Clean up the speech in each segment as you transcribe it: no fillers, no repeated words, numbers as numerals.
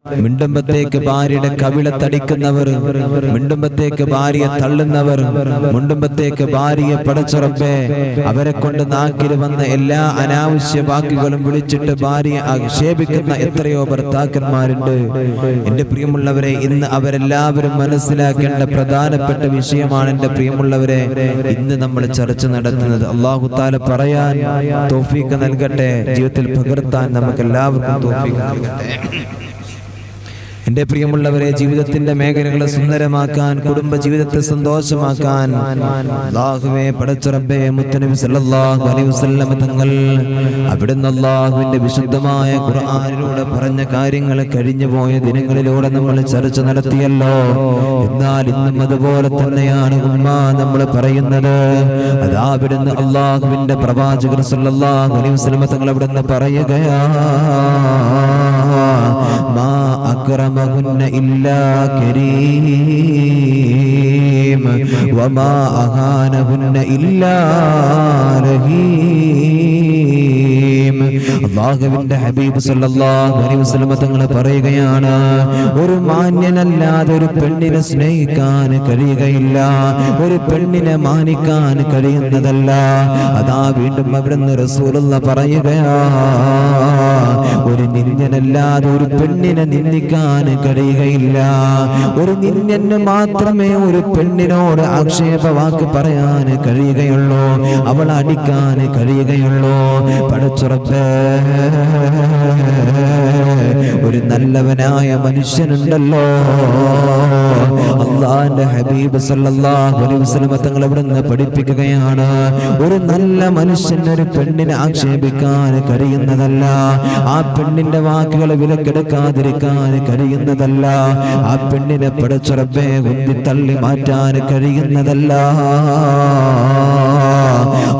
മിണ്ടുമ്പത്തേക്ക് ഭാര്യയുടെ കവിളത്തടിക്കുന്നവർ, മിണ്ടുമ്പത്തേക്ക് ഭാര്യയെ തള്ളുന്നവർ, മിണ്ടുമ്പത്തേക്ക് ഭാര്യയെ പടച്ചുറപ്പേ അവരെ കൊണ്ട് നാക്കിൽ വന്ന എല്ലാ അനാവശ്യ വാക്കുകളും വിളിച്ചിട്ട് ഭാര്യയെ ആക്ഷേപിക്കുന്ന എത്രയോ ഭർത്താക്കന്മാരുണ്ട്. എന്റെ പ്രിയമുള്ളവരെ, ഇന്ന് അവരെല്ലാവരും മനസ്സിലാക്കേണ്ട പ്രധാനപ്പെട്ട വിഷയമാണ് എന്റെ പ്രിയമുള്ളവരെ ഇന്ന് നമ്മൾ ചർച്ച നടത്തുന്നത്. അല്ലാഹു തആല പറയാൻ തൗഫീഖ് നൽകട്ടെ, ജീവിതത്തിൽ പകർത്താൻ നമുക്ക് എല്ലാവർക്കും തൗഫീഖ് നൽകട്ടെ. എന്റെ പ്രിയമുള്ളവരെ, ജീവിതത്തിന്റെ മേഖലകളെ സുന്ദരമാക്കാൻ, കുടുംബ ജീവിതത്തെ സന്തോഷമാക്കാൻ അല്ലാഹുവേ പടച്ച റബ്ബേ മുത്തനബി സല്ലല്ലാഹു അലൈഹി വസല്ലം തങ്ങൾ അവിടുന്ന് അല്ലാഹുവിന്റെ വിശുദ്ധമായ ഖുർആനിലൂടെ പറഞ്ഞ കാര്യങ്ങൾ കഴിഞ്ഞുപോയ ദിനങ്ങളിലൂടെ നമ്മൾ ചർച്ച നടത്തിയല്ലോ. എന്നാൽ ഇന്നും അതുപോലെ തന്നെയാണ് ഉമ്മ നമ്മൾ പറയുന്നത്. അതാ അവിടുന്ന് അല്ലാഹുവിന്റെ പ്രവാചകർ സല്ലല്ലാഹു അലൈഹി വസല്ലം തങ്ങൾ അവിടുന്ന് പറയുകയാ, മാ അക്രമഹുന്ന ഇല്ലാ കരീം വമാ അഹാനഹുന്ന ഇല്ലാ റഹീം. അല്ലാഹുവിന്റെ ഹബീബ് സല്ലല്ലാഹു അലൈഹി വസല്ലം തങ്ങൾ പറയുകയാണ്, ഒരു മാന്യനല്ലാതെ ഒരു പെണ്ണിനെ സ്നേഹിക്കാൻ കഴിയുകയില്ല, ഒരു പെണ്ണിനെ മാനിക്കാൻ കഴിയുന്നതല്ല. അതാ വീണ്ടും അവിടുന്ന് റസൂലുള്ളാഹി പറയുകയാ, ഒരു നിന്ദനല്ലാതെ ഒരു പെണ്ണിനെ നിന്ദിക്കാൻ കഴിയുകയില്ല, ഒരു നിന്ദന് മാത്രമേ ഒരു പെണ്ണിനോട് ആക്ഷേപവാക്ക് പറയാൻ കഴിയുകയുള്ളൂ, അവൾ അടിക്കാൻ കഴിയുകയുള്ളൂ. പടച്ചുറപ്പ് ഒരു നല്ലവനായ മനുഷ്യനുണ്ടല്ലോ, അല്ലാഹുവിന്റെ ഹബീബ് സല്ലല്ലാഹു അലൈഹി വസല്ലം തങ്ങൾ ഇവിടുന്ന് പഠിപ്പിക്കുകയാണ്, ഒരു നല്ല മനുഷ്യൻ ഒരു പെണ്ണിനെ ആക്ഷേപിക്കാൻ കഴിയുന്നതല്ല, ആ പെണ്ണിന്റെ വാക്കുകളെ വിലക്കെടുക്കാതിരിക്കാൻ കഴിയുന്നതല്ല, ആ പെണ്ണിനെ പടച്ച റബ്ബേ ഉന്തിത്തള്ളി മാറ്റാൻ കഴിയുന്നതല്ല.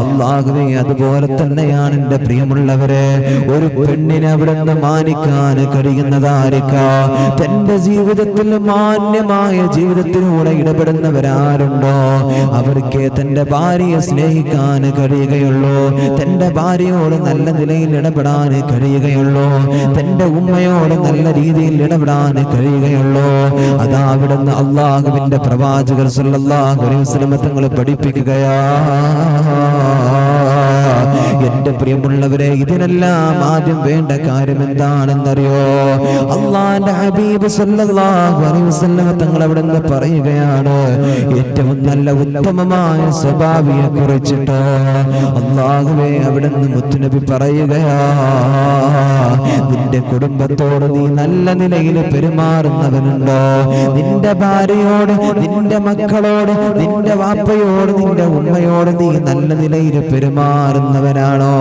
അല്ലാഹുവേ, അതുപോലെ തന്നെയാണ് എന്റെ പ്രിയമുള്ളവരെ, ഒരു പെണ്ണിനെ അവിടുന്ന് മാനിക്കാൻ കഴിയുന്നതായിരിക്കാം. തന്റെ ജീവിതത്തിൽ മാന്യമായ ജീവിതത്തിലൂടെ ഇടപെടുന്നവരാരുണ്ടോ അവർക്ക് തന്റെ ഭാര്യയെ സ്നേഹിക്കാൻ കഴിയുകയുള്ളൂ, തന്റെ ഭാര്യയോട് നല്ല നിലയിൽ ഇടപെടാൻ കഴിയുകയുള്ളൂ, തന്റെ ഉമ്മയോട് നല്ല രീതിയിൽ ഇടപെടാൻ കഴിയുകയുള്ളൂ. അതാ അവിടുന്ന് അല്ലാഹുവിന്റെ പ്രവാചകർ സല്ലല്ലാഹു അലൈഹി വസല്ലം തങ്ങൾ പഠിപ്പിക്കുകയാ. എന്റെ പ്രിയമുള്ളവരെ, ഇതിനെല്ലാം ആദ്യം വേണ്ട കാര്യം എന്താണെന്നറിയോ? അല്ലാഹുവിന്റെ ഹബീബ് സല്ലല്ലാഹു അലൈഹി വസല്ലം തങ്ങൾ അവിടുന്ന് പറയുകയാണ്, ഏറ്റവും നല്ല ഉത്തമമായ സ്വഭാവിയെ കുറിച്ചിട്ട് അല്ലാഹുവേ അവിടുന്ന് മുത്തുനബി പറയുകയാ, നിന്റെ കുടുംബത്തോട് നീ നല്ല നിലയിൽ പെരുമാറുന്നവനുണ്ടോ? നിന്റെ ഭാര്യയോട്, നിന്റെ മക്കളോട്, നിന്റെ വാപ്പയോട്, നിന്റെ ഉമ്മയോട് നീ നല്ല നിലയിൽ പെരുമാറുന്നവനാണോ?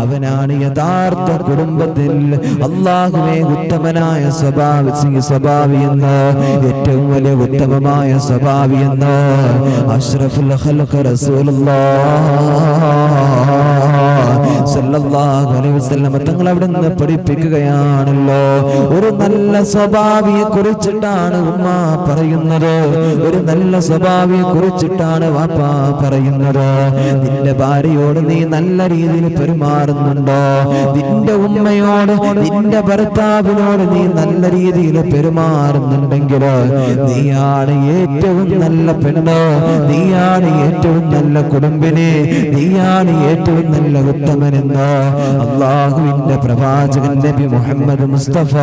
അവനാണ് യഥാർത്ഥ കുടുംബത്തിൽ അല്ലാഹുവേ ഉത്തമനായ സ്വഭാവിയെന്ന്, ഏറ്റവും വലിയ ഉത്തമമായ സ്വഭാവിയെന്ന് അഷ്റഫുൽ ഖൽഖ് റസൂലുള്ളാഹി സല്ലല്ലാഹു അലൈഹി വസല്ലം തങ്ങൾ അവിടുന്ന് പഠിപ്പിക്കുകയാണല്ലോ. ഒരു നല്ല സ്വഭാവിയെ കുറിച്ചിട്ടാണ് ഉമ്മ പറയുന്നത്, ഒരു നല്ല സ്വഭാവിയെ കുറിച്ചിട്ടാണ് വാപ്പ പറയുന്നത്. നിന്റെ ഭാര്യയോട് നീ നല്ല രീതിയിൽ പെരുമാറുന്നുണ്ടോ? നിന്റെ ഉമ്മയോട്, നിന്റെ ഭർത്താവിനോട് നീ നല്ല രീതിയിൽ പെരുമാറുന്നുണ്ടെങ്കിൽ നീയാണ് ഏറ്റവും നല്ല പെണ്ണ്, നീയാണ് ഏറ്റവും നല്ല കുടുംബിനെ, നീയാണ് ഏറ്റവും നല്ല ഉത്തമനെന്ന് അല്ലാഹുവിന്റെ പ്രവാചകൻ നബി മുഹമ്മദ് മുസ്തഫ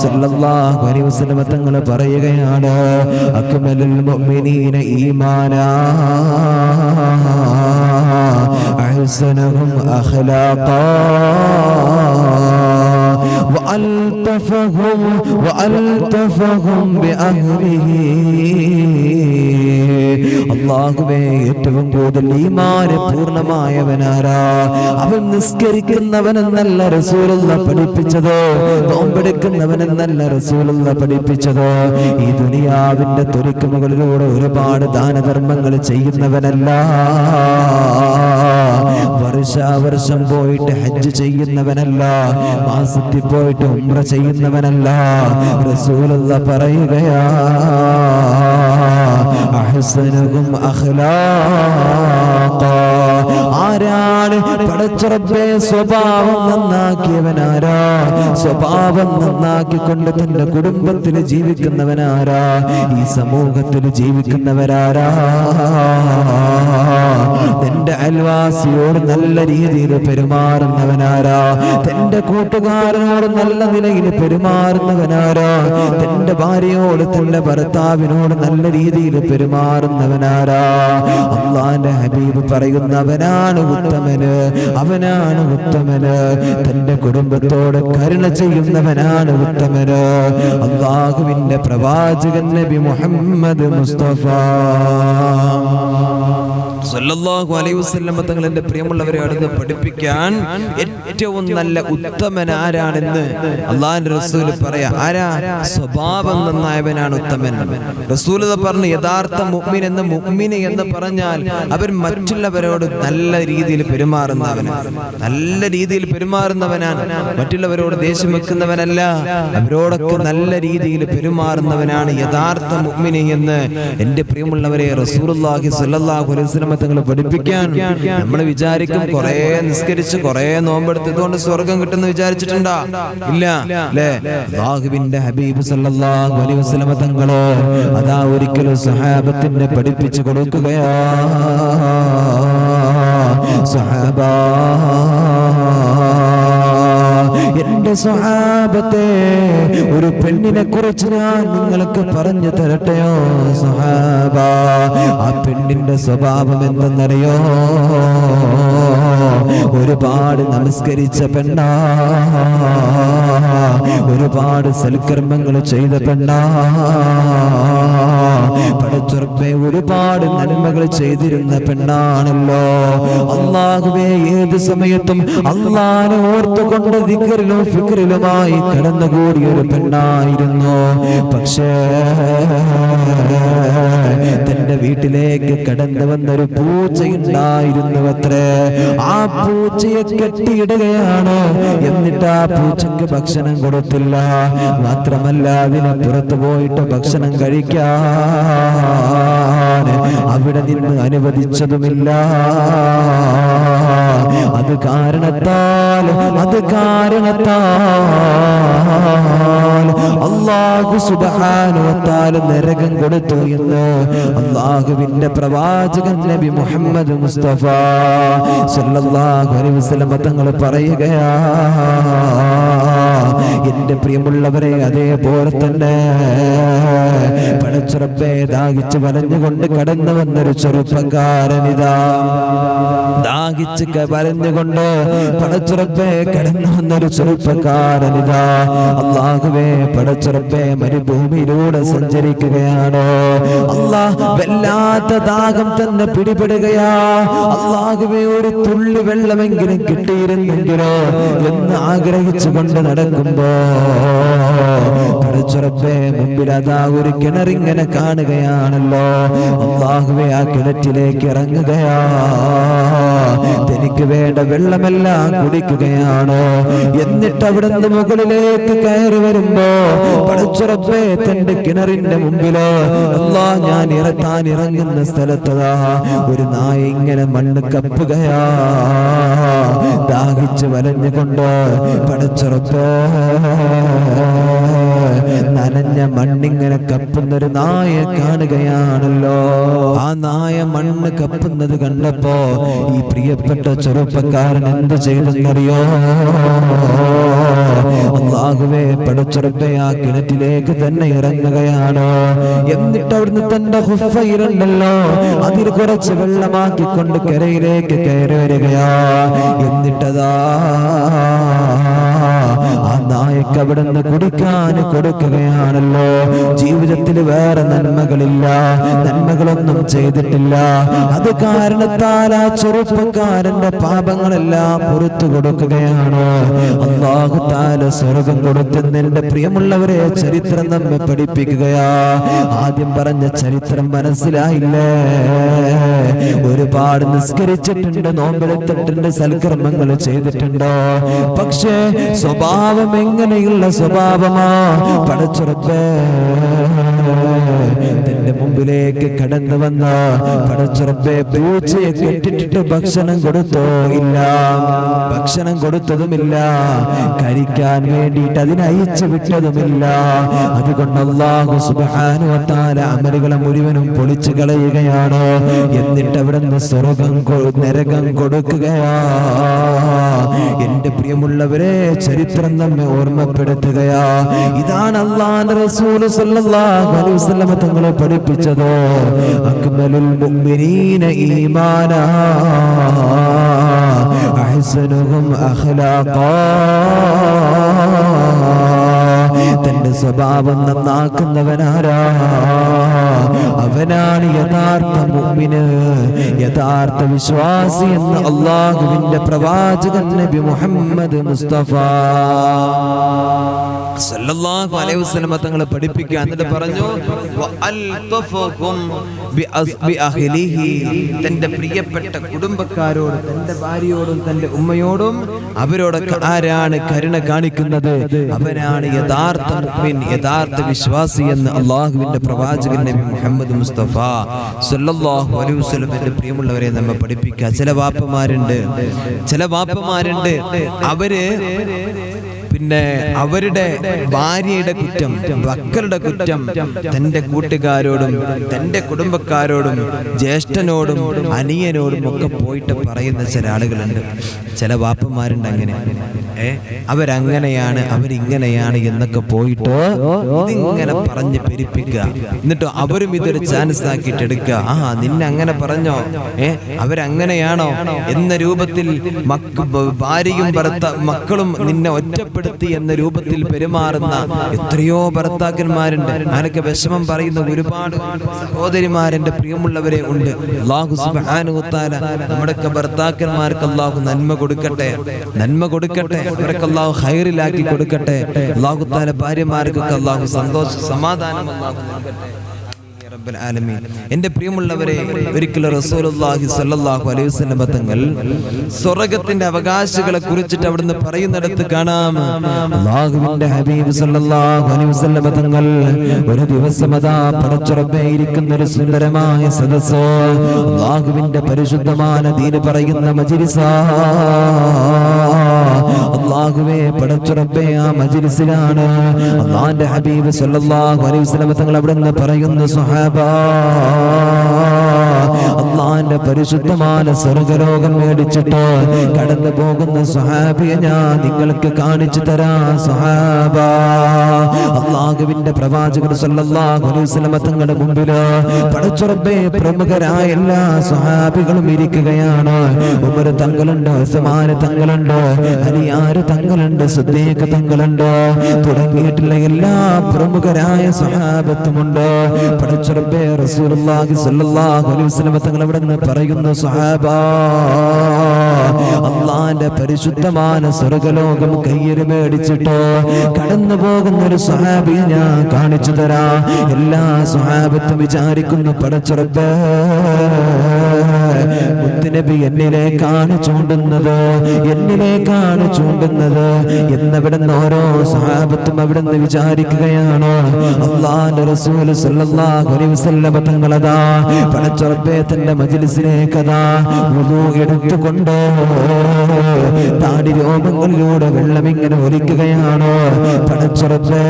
സല്ലല്ലാഹു അലൈഹി വസല്ലം തങ്ങൾ പറയുകയാണ്, അക്മലുൽ മുഅ്മിനീന ഈമാനാ അഹ്സനുഹും അഖ്ലാഖാ വഅൽതഫഹും ബിഅഹ്ലിഹി. അല്ലാഹുവേ, ഏറ്റവും കൂടുതൽ ഈമാന് പൂർണ്ണമായവനാരാ? അവൻ നിസ്കരിക്കുന്നവനെന്നല്ല റസൂലുള്ളാഹി പഠിപ്പിച്ചത്, നോമ്പെടുക്കുന്നവനെന്നല്ല റസൂലുള്ളാഹി പഠിപ്പിച്ചത്, ഈ ദുനിയാവിന്റെ തൊലിക്കുമുകളിലൂടെ ഒരുപാട് ദാനധർമ്മങ്ങൾ ചെയ്യുന്നവനല്ല, വർഷാവർഷം പോയിട്ട് ഹജ്ജ് ചെയ്യുന്നവനല്ല, മാസത്തിൽ പോയിട്ട് ഉംറ ചെയ്യുന്നവനല്ല. റസൂലുള്ളാഹി പറയുകയാ, അഹ്സനുഹും അഖ്ലാഖാ, ആ ആരാണ് പടച്ചറബ്ബേ സ്വഭാവം നന്നാക്കിയവനാരാ? സ്വഭാവം നന്നാക്കിക്കൊണ്ട് തന്റെ കുടുംബത്തിൽ ജീവിക്കുന്നവനാരാ? ഈ സമൂഹത്തിൽ ജീവിക്കുന്നവരാരാ? തന്റെ അയൽവാസിയോട് നല്ല രീതിയിൽ പെരുമാറുന്നവനാരാ? തന്റെ കൂട്ടുകാരനോട് നല്ല നിലയിൽ പെരുമാറുന്നവനാരാ? തന്റെ ഭാര്യയോട് തന്റെ ഭർത്താവിനോട് നല്ല രീതിയിൽ പെരുമാറുന്നവനാരാ? അല്ലാഹുവിന്റെ ഹബീബ് പറയുന്നവനാണ് ഉത്തമന്, അവനാണ് ഉത്തമന്. തന്റെ കുടുംബത്തോട് കരുണ ചെയ്യുന്നവനാണ് ഉത്തമന്. അല്ലാഹുവിന്റെ പ്രവാചകൻ നബി മുഹമ്മദ് മുസ്തഫ സല്ലല്ലാഹു അലൈഹി വസല്ലം തങ്ങൾ എന്റെ പ്രിയമുള്ളവരെ അടുത്ത് പഠിപ്പിക്കാൻ ഏറ്റവും നല്ല ഉത്തമൻ ആരാണെന്ന് അല്ലാഹുവിന്റെ റസൂൽ പറയാ. ആരാ? സ്വഭാവം നന്നായവനാണ് ഉത്തമൻ. റസൂൽ പറഞ്ഞു, യഥാർത്ഥ മുഅ്മിൻ എന്ന് പറഞ്ഞാൽ അവൻ മറ്റുള്ളവരോട് നല്ല രീതിയിൽ പെരുമാറുന്നവനാണ്. നല്ല രീതിയിൽ പെരുമാറുന്നവനാണ്. മറ്റുള്ളവരോട് ദേഷ്യം വെക്കുന്നവനല്ല, അവരോടൊക്കെ നല്ല രീതിയിൽ പെരുമാറുന്നവനാണ് യഥാർത്ഥ മുഅ്മിൻ എന്ന് എന്റെ പ്രിയമുള്ളവരെ റസൂലുള്ളാഹി സ്വല്ലല്ലാഹു അലൈഹി വസല്ലം തങ്ങൾ പഠിപ്പിക്കാൻ. നമ്മൾ വിചാരിക്കും കുറെ നിസ്കരിച്ച് കുറെ നോമ്പെടുത്തതുകൊണ്ട് സ്വർഗം കിട്ടുമെന്ന് വിചാരിച്ചിട്ടുണ്ടോ? ഇല്ല അല്ലേ? അല്ലാഹുവിന്റെ ഹബീബ് സല്ലല്ലാഹു അലൈഹി വസല്ലം തങ്ങളോ അതാ ഒരിക്കലും സഹാബത്തിനെ പഠിപ്പിച്ചു കൊടുക്കുകയാ. സഹാബ, എന്റെ സ്വഹാബത്തെ, ഒരു പെണ്ണിനെ കുറിച്ച് ഞാൻ നിങ്ങൾക്ക് പറഞ്ഞു തരട്ടെയോ സ്വഹാബ? ആ പെണ്ണിന്റെ സ്വഭാവം എന്തെന്നറിയോ? ഒരുപാട് നമസ്കരിച്ച പെണ്ണാ, ഒരുപാട് സൽക്കർമ്മങ്ങൾ ചെയ്ത പെണ്ണാ, പടച്ചുറപ്പെ ഒരുപാട് നന്മകൾ ചെയ്തിരുന്ന പെണ്ണാണല്ലോ. അല്ലാഹുവേ, ഏത് സമയത്തും അല്ലാഹനെ ഓർത്തുകൊണ്ട് ദിക്റിലും ഫിക്റിലുമായി കടന്നുകൂടിയ ഒരു പെണ്ണായിരുന്നു. പക്ഷേ തന്റെ വീട്ടിലേക്ക് കടന്നു വന്നൊരു പൂച്ചയുണ്ടായിരുന്നു അത്രേ. ആ പൂച്ചയെ കെട്ടിയിടുകയാണ്. എന്നിട്ട് ആ പൂച്ചക്ക് ഭക്ഷണം കൊടുത്തില്ല. മാത്രമല്ല അതിനെ പുറത്തു പോയിട്ട് ഭക്ഷണം കഴിക്കാൻ അവിടെ നിന്ന് അനുവദിച്ചതുമില്ല. അത് കാരണത്താൽ അല്ലാഹു സുബ്ഹാനഹു വ തആല നരകം കൊടുത്തു എന്ന് അല്ലാഹുവിന്റെ പ്രവാചകൻ നബി മുഹമ്മദ് മുസ്തഫ സല്ലല്ലാഹു അലൈഹി വസല്ലം തങ്ങൾ പറയുകയാ. എന്റെ പ്രിയമുള്ളവരെ, അതേപോലെ തന്നെ പടച്ചുറപ്പെ ദാഹിച്ച് വലഞ്ഞുകൊണ്ട് കടന്നു വന്നൊരു ചെറുപ്പക്കാരനിതാ. ദാഹിച്ച് വലഞ്ഞുകൊണ്ട് പടച്ചുറപ്പെ കടന്നു വന്നൊരു ചെറുപ്പക്കാരനിതാ. അല്ലാഹുവേ, പടച്ചുറപ്പെ മരുഭൂമിയിലൂടെ സഞ്ചരിക്കുകയാണ്. അല്ലാഹ് വല്ലാത്ത ദാഹം തന്നെ പിടിപെടുകയാ. അല്ലാഹുവേ, ഒരു തുള്ളി വെള്ളമെങ്കിലും കിട്ടിയിരുന്നെങ്കിലോ എന്ന് ആഗ്രഹിച്ചുകൊണ്ട് നടക്കുമ്പോ പടച്ചുറപ്പെ മുമ്പിൽ അതാ ഒരു കിണറിങ്ങനെ കാണുകയാണല്ലോ. അല്ലാഹുവേ, ആ കിണറ്റിലേക്ക് ഇറങ്ങുകയാ. തനിക്ക് വേണ്ട വെള്ളമെല്ലാം കുടിക്കുകയാണ്. എന്നിട്ട് അവിടുന്ന് മുകളിലേക്ക് കയറി വരുമ്പോ പടച്ചുറപ്പെ തന്റെ കിണറിന്റെ മുമ്പില് അല്ലാഹ് ഞാൻ താൻ ഇറങ്ങുന്ന സ്ഥലത്തതാ ഒരു നായ ഇങ്ങനെ മണ്ണ് കപ്പുകയാ. ദാഹിച്ച് വലഞ്ഞുകൊണ്ട് പടച്ചുറപ്പെ നനഞ്ഞ മണ്ണിങ്ങനെ കപ്പുന്നൊരു നായ കാണുകയാണല്ലോ. ആ നായ മണ്ണ് കപ്പുന്നത് കണ്ടപ്പോ ഈ പ്രിയപ്പെട്ട ചെറുപ്പക്കാരൻ എന്ത് ചെയ്തെന്നറിയോ? അല്ലാഹുവേ, പടച്ചുറപ്പെ ആ കിണറ്റിലേക്ക് തന്നെ ഇറങ്ങുകയാണ്. എന്നിട്ട് അവിടുന്ന് തന്റെ ഹുഫയിലുണ്ടല്ലോ അതിൽ കുറച്ച് വെള്ളമാക്കിക്കൊണ്ട് കരയിലേക്ക് കയറി വരികയാ. എന്നിട്ടതാ ആ നായക്ക് അവിടുന്ന് കുടിക്കാൻ കൊടുക്കുകയാണല്ലോ. ജീവിതത്തിൽ വേറെ നന്മകളില്ല, നന്മകളൊന്നും ചെയ്തിട്ടില്ല. അത് കാരണത്താൽ ആ ചെറുപ്പക്കാരന്റെ പാപങ്ങളെല്ലാം പുറത്തു കൊടുക്കുകയാണ്. അല്ലാഹു തആല സ്വർഗം കൊടുത്തെന്ന് എന്റെ പ്രിയമുള്ളവരെ ചരിത്രം നമ്മെ പഠിപ്പിക്കുകയാ. ആദ്യം പറഞ്ഞ ചരിത്രം മനസ്സിലായില്ലേ? ഒരുപാട് നിസ്കരിച്ചിട്ടുണ്ട്, നോമ്പെടുത്തിട്ടുണ്ട്, സൽക്കർമ്മങ്ങൾ ചെയ്തിട്ടുണ്ടോ? പക്ഷേ സ്വഭാവം എങ്ങനെയുള്ള സ്വഭാവമാ? പടച്ചുറപ്പേ, തന്റെ മുമ്പിലേക്ക് കടന്നു വന്ന പടച്ച റബ്ബേ പൂച്ചയെ കെട്ടിട്ടിട്ട് ഭക്ഷണം കൊടുത്തോ? ഇല്ല. ഭക്ഷണം കൊടുത്തതുമില്ല, കഴിക്കാൻ വേണ്ടിയിട്ട് അതിനെ അയച്ചു വിട്ടതുമില്ല. അതുകൊണ്ട് അല്ലാഹു സുബ്ഹാനഹു വ തആല അമലുകളെ മുഴുവനും പൊളിച്ചു കളയുകയാണ്. എന്നിട്ട് അവിടെ നിന്ന് സ്വർഗ്ഗം നരകം കൊടുക്കുകയാ. എന്റെ പ്രിയമുള്ളവരെ, ചരിത്രം നമ്മെ ഓർമ്മപ്പെടുത്തുകയാ. ഇതാണ് അല്ലാഹുവിന്റെ റസൂൽ സല്ലല്ലാഹു അലൈഹി വസല്ലം തങ്ങളെ പഠിപ്പിച്ചത്. അക്മലുൽ മുഅ്മിനീന ഈമാനാ അഹ്സനുഹും അഖ്ലാഖാ. തന്റെ സ്വഭാവം നന്നാക്കുന്നവനാരാ? അവനാണ് യഥാർത്ഥ മുഅ്മിന്, യഥാർത്ഥ വിശ്വാസി എന്ന് അല്ലാഹുവിന്റെ പ്രവാചകൻ നബി മുഹമ്മദ് മുസ്തഫ സല്ലല്ലാഹു അലൈഹി വസല്ലം തങ്ങളെ പഠിപ്പിക്കുക. എന്നിട്ട് പറഞ്ഞു വഅൽതഫകും ബിഅഹ്ലിഹി. തന്റെ പ്രിയപ്പെട്ട കുടുംബക്കാരോട്, തന്റെ ഭാര്യയോടും തന്റെ ഉമ്മയോടും അവരോടൊക്കെ ആരാണ് കരുണ കാണിക്കുന്നത്? അവനാണ് യഥാർത്ഥ മുഅ്മിൻ, യഥാർത്ഥ വിശ്വാസി എന്ന് അല്ലാഹുവിന്റെ പ്രവാചകൻ നബി മുഹമ്മദ് മുസ്തഫ സല്ലല്ലാഹു അലൈഹി വസല്ലം. എന്റെ പ്രിയമുള്ളവരെ, നമ്മെ പഠിപ്പിക്കുക. ചില വാപ്പമാരുണ്ട് അവര് പിന്നെ അവരുടെ ഭാര്യയുടെ കുറ്റം, മക്കളുടെ കുറ്റം തന്റെ കൂട്ടുകാരോടും തന്റെ കുടുംബക്കാരോടും ജ്യേഷ്ഠനോടും അനിയനോടും ഒക്കെ പോയിട്ട് പറയുന്ന ചില ആളുകളുണ്ട്. ചില വാപ്പന്മാരുണ്ട് അങ്ങനെ. അവരങ്ങനെയാണ്, അവരിങ്ങനെയാണ് എന്നൊക്കെ പോയിട്ട് ഇതിങ്ങനെ പറഞ്ഞ് പെരുപ്പിക്കുക. എന്നിട്ടോ അവരും ഇതൊരു ചാൻസ് ആക്കിയിട്ട് എടുക്കുക. നിന്നെ അങ്ങനെ പറഞ്ഞോ, അവരങ്ങനെയാണോ എന്ന രൂപത്തിൽ ഭാര്യയും മക്കളും നിന്നെ ഒറ്റപ്പെടുത്തി എന്ന രൂപത്തിൽ പെരുമാറുന്ന എത്രയോ ഭർത്താക്കന്മാരുണ്ട്. അതിനൊക്കെ വിഷമം പറയുന്ന ഒരുപാട് സഹോദരിമാരെന്റെ പ്രിയമുള്ളവരെ ഉണ്ട്. അല്ലാഹു സുബ്ഹാനഹു വ തആല നമ്മുടെയൊക്കെ ഭർത്താക്കന്മാർക്ക് അല്ലാഹു നന്മ കൊടുക്കട്ടെ, അവർക്ക് അല്ലാഹു ഖൈറിലാക്കി കൊടുക്കട്ടെ. അല്ലാഹു തആല ഭാര്യമാർക്കൊക്കെ അല്ലാഹു സന്തോഷം സമാധാനം അല്ലാഹു നൽകട്ടെ. എന്റെ പ്രിയമുള്ളവരെ, ഒരിക്കലും റസൂലുള്ളാഹി സ്വല്ലല്ലാഹു അലൈഹി വസല്ലം തങ്ങൾ സ്വർഗ്ഗത്തിന്റെ അവകാശികളെ കുറിച്ചിട്ട് അവിടുന്ന് പറയുന്നിടത്ത് കാണാം, അല്ലാഹുവിന്റെ ഹബീബ് സ്വല്ലല്ലാഹു അലൈഹി വസല്ലം തങ്ങൾ ഒരു ദിവസം അതാ പടച്ച റബ്ബേ ഇരിക്കുന്ന ഒരു സുന്ദരമായ സദസ്സ്, അല്ലാഹുവിന്റെ പരിശുദ്ധമായ ദീൻ പറയുന്ന മജ്‌ലിസാ. അല്ലാഹുവേ പടച്ച റബ്ബേ, ആ മജ്‌ലിസിലാണ് അല്ലാഹുവിന്റെ ഹബീബ് സ്വല്ലല്ലാഹു അലൈഹി വസല്ലം തങ്ങൾ അവിടുന്ന് പറയുന്ന സ്വഹാബ, അല്ലാഹുവിന്റെ പരിശുദ്ധമായ സ്വർഗ്ഗലോകം മേടിച്ചിട്ട് കടന്നു പോകുന്ന സ്വഹാബിയെ ഞാൻ നിങ്ങൾക്ക് കാണിച്ചു തരാം സ്വഹാബ. അല്ലാഹുവിന്റെ പ്രവാചകൻ സല്ലല്ലാഹു അലൈഹി വസല്ലം തങ്ങളുടെ മുമ്പിൽ പടച്ച റബ്ബേ പ്രമുഖരായ എല്ലാ സ്വഹാബികളും ഇരിക്കുകയാണ്. ഉമർ തങ്ങളുണ്ട്, ഉസ്മാൻ തങ്ങളുണ്ട്, അലിയാർ തങ്ങളുണ്ട്, സിദ്ദീഖ് തങ്ങളുണ്ട്, തുടങ്ങിയിട്ടുള്ള എല്ലാ പ്രമുഖരായ സ്വഹാബത്തുമുണ്ട്. പടച്ച റബ്ബേ റസൂലുള്ളാഹി സ്വല്ലല്ലാഹു അലൈഹി വസല്ലം തങ്ങൾ അവിടെ നിന്ന് പറയുന്നു, സ്വഹാബ, അല്ലാഹുവിന്റെ പരിശുദ്ധമായ സ്വർഗ്ഗലോകം കയ്യിൽ മേടിച്ചിട്ട് കടന്നു പോകുന്ന ഒരു സ്വഹാബിയെ ഞാൻ കാണിച്ചു തരാം. എല്ലാ സ്വഹാബത്തും വിചാരിക്കുന്നു, പടച്ച റബ്ബേ മുത്തുനബി എന്നിലേക്കാണ് ചൂണ്ടുന്നത് എന്നവിടുന്ന് ഓരോ സ്വഹാബത്തും അവിടുന്ന് വിചാരിക്കുകയാണ്. അല്ലാഹുവിന്റെ റസൂൽ സല്ലല്ലാഹു അലൈഹി വസല്ലം തങ്ങളതാ പടച്ച റബ്ബേ തന്റെ മജ്‌ലിസിലേക്കതാ വുളു എടുത്തുകൊണ്ട് താടി രോമങ്ങളിലൂടെ വെള്ളം ഇങ്ങനെ ഒലിക്കുകയാണ്. പടച്ച റബ്ബേ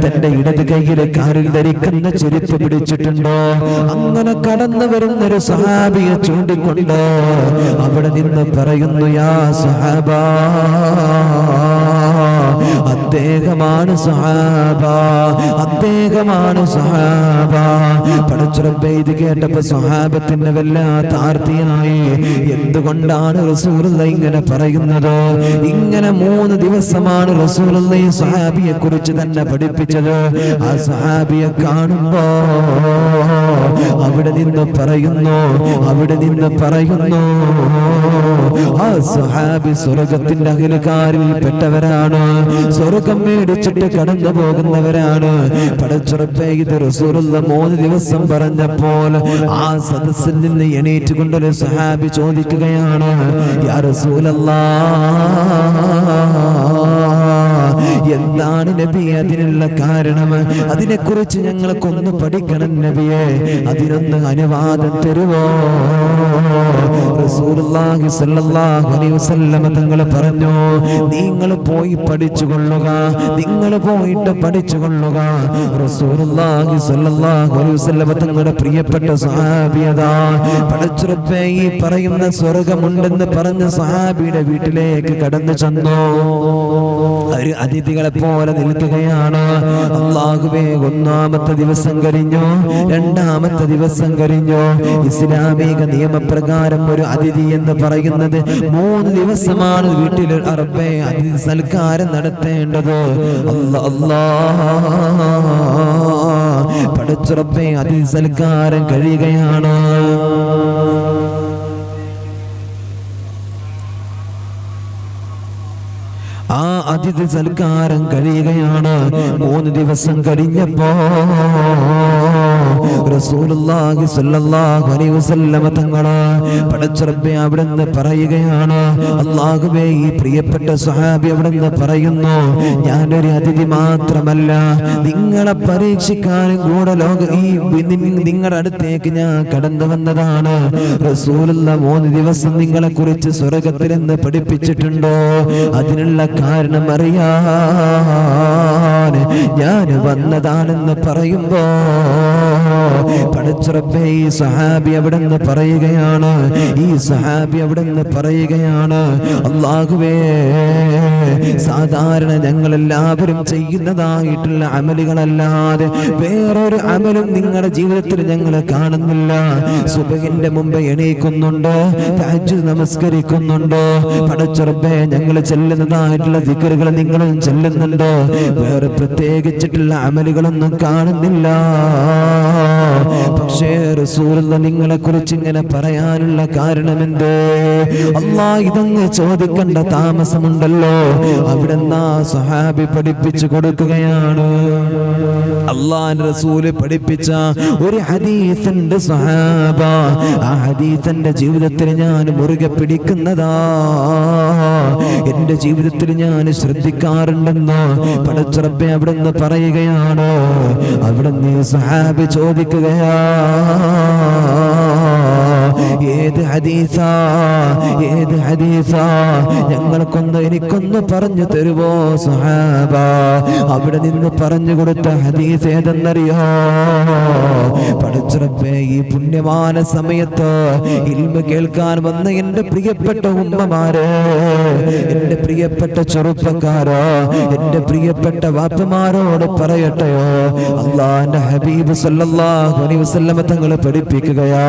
തന്റെ ഇടത് കൈയിലെ കാലിൽ ധരിക്കുന്ന ചെരുപ്പ് പിടിച്ചിട്ടുണ്ടോ? അങ്ങനെ കടന്നു വരുന്നൊരു സഹാബിയെ ചൂണ്ടിക്കൊണ്ട് അവിടെ നിന്ന് പറയുന്നു, യാ സഹാബ, അദ്ദേഹമാണ് സഹാബ. പടച്ച റബ്ബേ ഇത് കേട്ടപ്പോ സഹാബത്തിന് വല്ലാത്ത ആർത്തിയായി. എന്തുകൊണ്ടാണ് റസൂലുള്ളാഹി ഇങ്ങനെ പറയുന്നത്? ഇങ്ങനെ 3 ദിവസമാണ് റസൂലുള്ളാഹി സഹാബിയെ കുറിച്ച് തന്നെ പഠിപ്പിച്ചത്. ആ സഹാബിയെ കാണുമ്പോ അവിടെ നിന്ന് പറയുന്നു ആ സഹാബി സ്വർഗ്ഗത്തിന്റെ അഖിലക്കാരിൽ പെട്ടവരാണ്, സ്വർഗ്ഗം മേടിച്ചിട്ട് കടന്നു പോകുന്നവരാണ്. പടച്ച റബ്ബേ ഇത് റസൂലുള്ളാഹി 3 ദിവസം പറഞ്ഞപ്പോൾ ആ സദസ്സിൽ നിന്ന് എണീറ്റ് കൊണ്ടൊരു സഹാബി ചോദിക്കുകയാണ്, യാ റസൂലല്ലാഹ്, എന്താണ് നബി അതിനുള്ള കാരണം? അതിനെക്കുറിച്ച് ഞങ്ങൾക്കൊന്ന് പഠിക്കണം നബിയെ, അതിനൊന്ന് അനുവാദം തരുവോ? റസൂലുള്ളാഹി സ്വല്ലല്ലാഹു അലൈഹി വസല്ലം തങ്ങൾ പറഞ്ഞു, നിങ്ങൾ പോയി പഠിച്ചുകൊള്ളുക, നിങ്ങൾ പോയിട്ട് പഠിച്ചുകൊള്ളുക. റസൂലുള്ളാഹി സ്വല്ലല്ലാഹു അലൈഹി വസല്ലം തങ്ങളുടെ പ്രിയപ്പെട്ട സ്വഹാബിയതാ പടച്ചുറപ്പേ ഈ പറയുന്ന സ്വർഗമുണ്ടെന്ന് പറഞ്ഞ സ്വഹാബിയുടെ വീട്ടിലേക്ക് കടന്നു ചെന്നു. ഒരു അതിഥികളെ പോലെ നിൽക്കുകയാണ്. അല്ലാഹുവേ, ഒന്നാമത്തെ ദിവസം കഴിഞ്ഞു, രണ്ടാമത്തെ ദിവസം കഴിഞ്ഞു. ഇസ്ലാമിക നിയമപ്രകാരം ഒരു അതിഥി എന്ന് പറയുന്നത് 3 ദിവസമാണ് വീട്ടിൽ അറബേ അതിഥി സൽക്കാരം നടത്തേണ്ടത്. പടച്ചുറപ്പേ അതിഥി സൽക്കാരം കഴിയുകയാണ്. ആ അതിഥി സൽക്കാരം കഴിയുകയാണ്. 3 ദിവസം കഴിഞ്ഞപ്പോ റസൂലുള്ളാഹി സ്വല്ലല്ലാഹു അലൈഹി വസല്ലം തങ്ങള് പടച്ചറബ്ബേ അവിടുന്ന് പറയുകയാണ്, അല്ലാഹുവേ ഈ പ്രിയപ്പെട്ട സ്വഹാബി അവിടുന്ന് പറയുന്നു, ഞാനൊരു അതിഥി മാത്രമല്ല, നിങ്ങളെ പരീക്ഷിക്കാനും കൂടെ നിങ്ങളുടെ അടുത്തേക്ക് ഞാൻ കടന്നു വന്നതാണ്. റസൂലുള്ള 3 ദിവസം നിങ്ങളെ കുറിച്ച് സ്വർഗത്തിലെന്ന് പഠിപ്പിച്ചിട്ടുണ്ടോ? അതിനുള്ള കാരണം അറിയാൻ ഞാൻ വന്നതാണെന്ന് പറയുമ്പോ പടച്ചറബ്ബേ ഈ സഹാബി അവിടുന്ന് പറയുകയാണ്, ഈ സഹാബി അവിടുന്ന് പറയുകയാണ്, അല്ലാഹുവേ സാധാരണ ഞങ്ങളെല്ലാവരും ചെയ്യുന്നതായിട്ടുള്ള അമലുകളല്ലാതെ വേറൊരു അമലും നിങ്ങളുടെ ജീവിതത്തിൽ ഞങ്ങൾ കാണുന്നില്ല. സുബഹിന്റെ മുമ്പ് എണീക്കുന്നുണ്ട്, തഹജ്ജുദ് നമസ്കരിക്കുന്നുണ്ട്, പടച്ചറബ്ബേ ഞങ്ങൾ ചെല്ലുന്നതായിട്ടുള്ള ദിക്റുകൾ നിങ്ങളും ചെല്ലുന്നുണ്ടോ? വേറെ പ്രത്യേകിച്ചിട്ടുള്ള അമലുകളൊന്നും കാണുന്നില്ല. പക്ഷേ റസൂലുള്ള നിങ്ങളെ കുറിച്ച് ഇങ്ങനെ പറയാനുള്ള കാരണമെന്ത്? അല്ലാഹ് ഇതങ്ങ് ചോദിക്കേണ്ട താമസമുണ്ടല്ലോ. അവിടെന്ന് ആ സ്വഹാബി പഠിപ്പിച്ചു കൊടുക്കുകയാണ്. അല്ലാഹുവിന്റെ റസൂല് പഠിപ്പിച്ച ഒരു ഹദീസുണ്ട് സ്വഹാബ, ആ ഹദീസിന്റെ ജീവിതത്തിൽ ഞാൻ മുറുകെ പിടിക്കുന്നതാ, എന്റെ ജീവിതത്തിൽ ഞാൻ ശ്രദ്ധിക്കാറുണ്ടെന്ന് പടച്ചറബ്ബേ അവിടുന്ന് പറയുകയാണ്. അവിടുന്ന് സ്വഹാബി ചോദിക്കുകയാ, ഏത് ഹദീസാ, ഏത് ഹദീസാ, എനിക്കൊന്ന് പറഞ്ഞു തരുവോ സ്വഹാബ? അവിടെ നിന്ന് പറഞ്ഞു കൊടുത്ത ഹദീസ് ഏതെന്നറിയോ? പടച്ചറബ്ബേ ഈ പുണ്യവാന സമയത്ത് ഇൽമു കേൾക്കാൻ വന്ന എന്റെ പ്രിയപ്പെട്ട ഉമ്മമാരെ, എന്റെ പ്രിയപ്പെട്ട ചെറുപ്പക്കാരോ, എന്റെ പ്രിയപ്പെട്ട വാപ്പമാരോട് പറയട്ടെയോ, അല്ലാഹുവിന്റെ ഹബീബ് സല്ലല്ലാഹു അലൈഹി വസല്ലം തങ്ങൾ പഠിപ്പിക്കുകയാ,